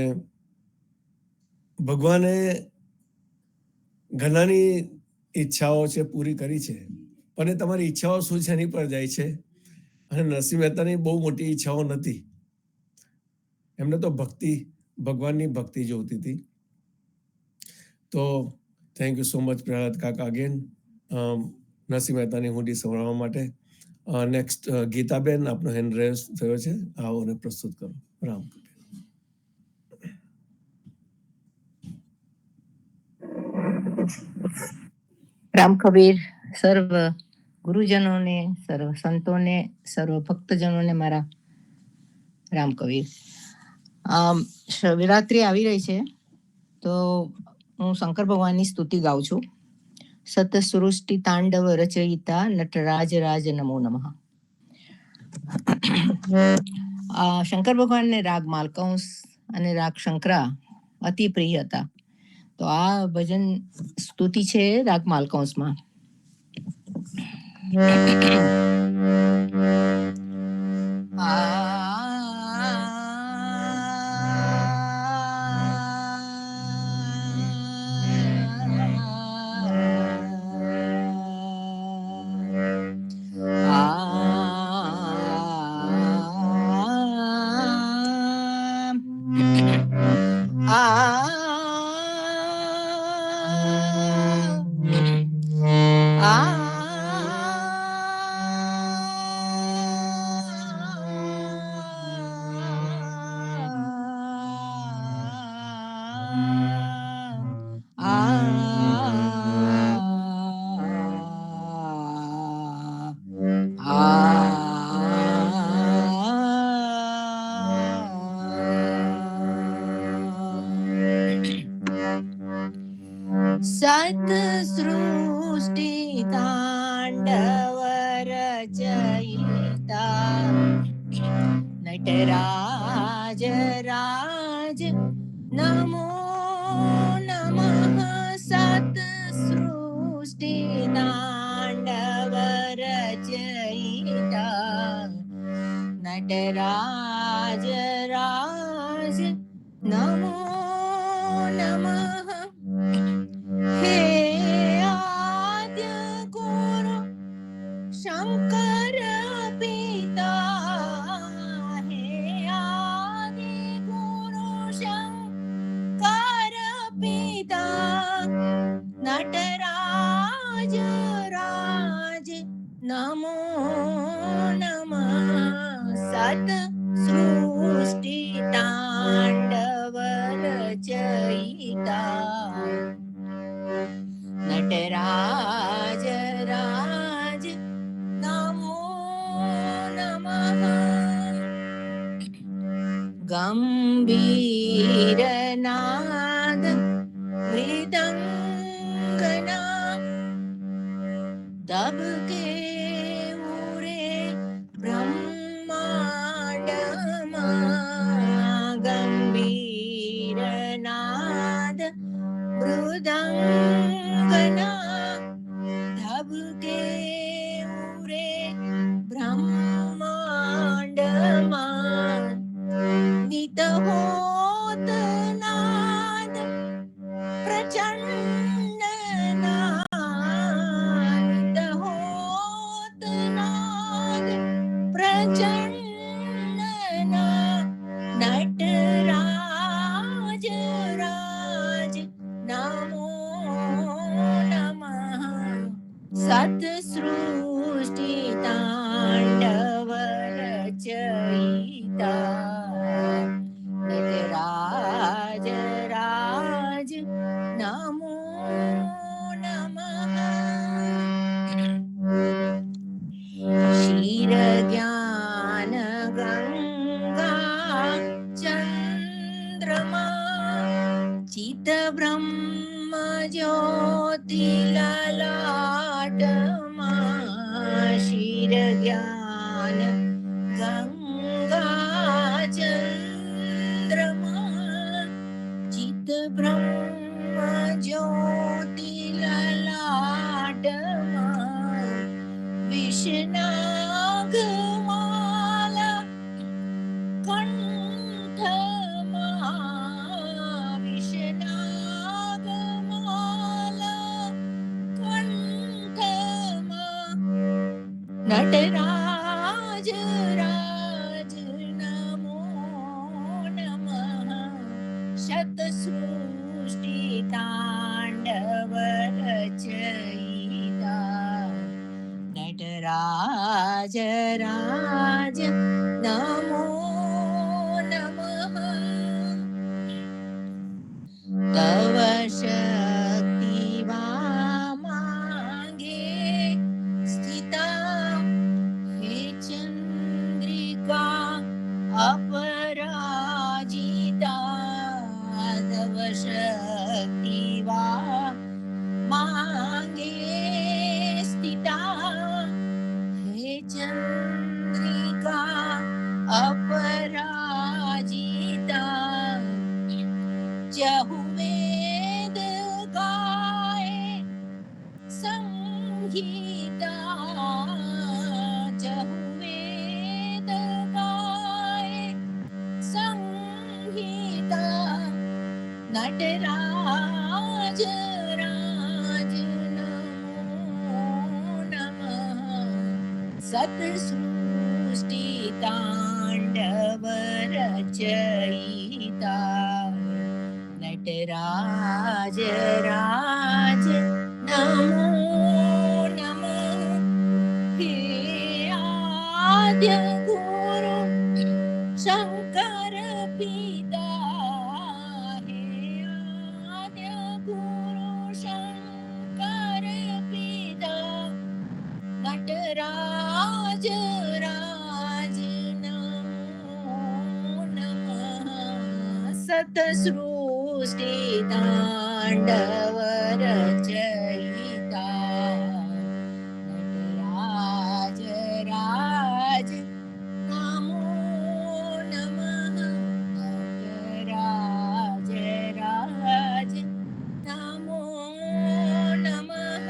ભગવાને ઘણાની ઈચ્છાઓ છે પૂરી કરી છે, પણ એ તમારી ઈચ્છાઓ શું છે એની પર જાય છે. અને નરસિંહ મહેતાની બહુ મોટી ઈચ્છાઓ નથી. એમને તો ભક્તિ, ભગવાનની ભક્તિ જોતી હતી. તો thank you so much Prahlad કાકા અગેન નરસિંહ મહેતાની હુંડી સંભળાવવા માટે. નેક્સ્ટ ગીતાબેન, આપનો હેન્ડ રેઝ થયો છે, આવો અને પ્રસ્તુત કરો. રામ. રામ કબીર સર્વ ગુરુજનોને, સર્વ સંતોને, સર્વ ભક્તજનોને મારા રામ કબીર. શિવરાત્રી આવી રહી છે, તો હું શંકર ભગવાનની સ્તુતિ ગાઉં છું. સતસૃષ્ટિ તાંડવ રચયિતા નટરાજ રાજ નમો નમઃ. શંકર ભગવાનને રાગ માલકંસ અને રાગ શંકરા અતિ પ્રિય હતા. તો આ ભજન સ્તુતિ છે રાગ માલકંસમાં. સૃષ્ટિ તાંડવ રચયિતા નટરાજ રાજ નમો નમઃ. સત સૃષ્ટિ તાંડવ રચયિતા નટરાજ રાજ નમો નમઃ. હે આદ્ય ગુરુ શંકર પિતા, હે આદિ ગુરુ શંકર પિતા નટરાજ રાજ નમો નમઃ. સત સૃષ્ટિ તાંડવ ગંભીર નાદ મૃદંગના ધબકે ઉરે બ્રહ્માંડમાં ગંભીર નાદ મૃદંગના ધબકે ઉરે બ્રહ્માંડમાં નિત હોત નાદ પ્રચંડ નાદ હોત નાદ પ્રચંડ નટરાજ રાજ નમો નમઃ સત સૃષ્ટિ તાંડવ રચયિતા નટરાજ રાજ નમો નમઃ ક્ષીર જ્ઞાન ગંગા ચંદ્રમા ચિત બ્રહ્મ જ્યોતિ લલાટમાં ક્ષીર જ્ઞાન ગંગા ચંદ્રમા ચિત બ્રહ્મ જ્યોતિ લલાટમાં વિષનાગમાલા કંઠમાં વિષનાગમાલા કંઠમાં નટરાજ રાજ નમો નમઃ શત સૃષ્ટિ તાંડવ રચયિતા નટરાજ રાજ નમો નમઃ તવ શક્તિ વામાંગે સ્થિતા હે ચંદ્રિકા અપરાજિતા તવ શક્તિ વામાંગે સ્થિતા હે ચંદ્રિકા અપરાજિતા ચહુવેદ ગાય સંગીતા ચહુવેદ ગાય સંગીતા નટરાજ રાજ નમો નમઃ સત સૃષ્ટિ તાંડવ રચયિતા નટરાજ રાજ નમો નમઃ હે આદ્ય ગુરુ શંકર પિતા હે આદ્ય ગુરુ શંકર પિતા નટરાજ રાજ નમો નમઃ સત સૃષ્ટિ તાંડવ રચયિતા નટરાજ રાજ નમો નમઃ નટરાજ રાજ નમો નમઃ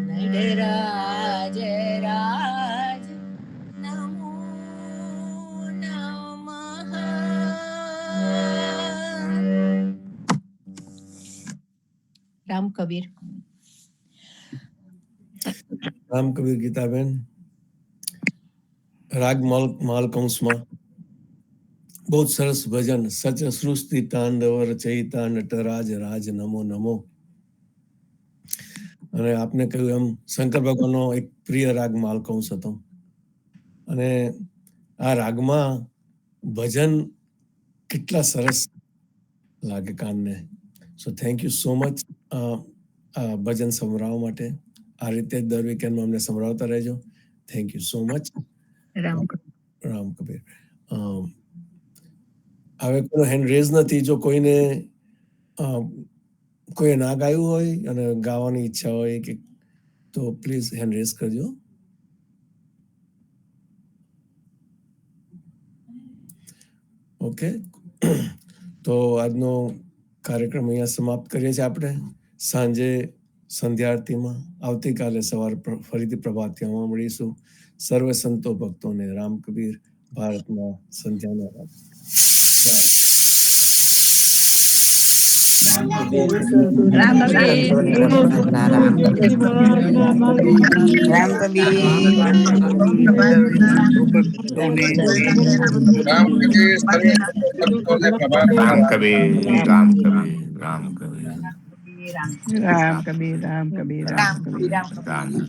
નટરાજ રાજ નમો નમઃ રામ કબીર રામ કબીર ગીતાબેન રાગ માલકંસમાં બહુ જ સરસ ભજન સચ સૃષ્ટિ તાંડવ રચયિતા નટરાજ રાજ નમો નમો. અને આપને કહ્યું એમ શંકર ભગવાનનો એક પ્રિય રાગ માલકંસ હતો અને આ રાગમાં ભજન કેટલા સરસ લાગે કાનને. So thank you so much ભજન સંભળાવવા માટે. આ રીતે દર વીકેન્ડમાં અમને સંભળાવતા રહેજો. Thank you so much. Ram Ram Kabir. હવે કોઈ હેન્ડ રેઝ નથી. જો કોઈને કોઈ ના ગાયું હોય અને ગાવાની ઈચ્છા હોય કે તો પ્લીઝ હેન્ડ રેઝ કરજો. ઓકે, તો આજનો કાર્યક્રમ અહીંયા સમાપ્ત કરીએ છીએ આપણે. સાંજે સંધ્યા આરતીમાં આવતીકાલે સવાર ફરીથી પ્રભાતિયામાં મળીશું. સર્વે સંતો ભક્તોને રામ કબીર ભારતમાં સંધ્યાના રામ કબીર, રામ કબીર, રામ કબીર, રામ કબીર, રામ કબીર, રામ કબીર. રામ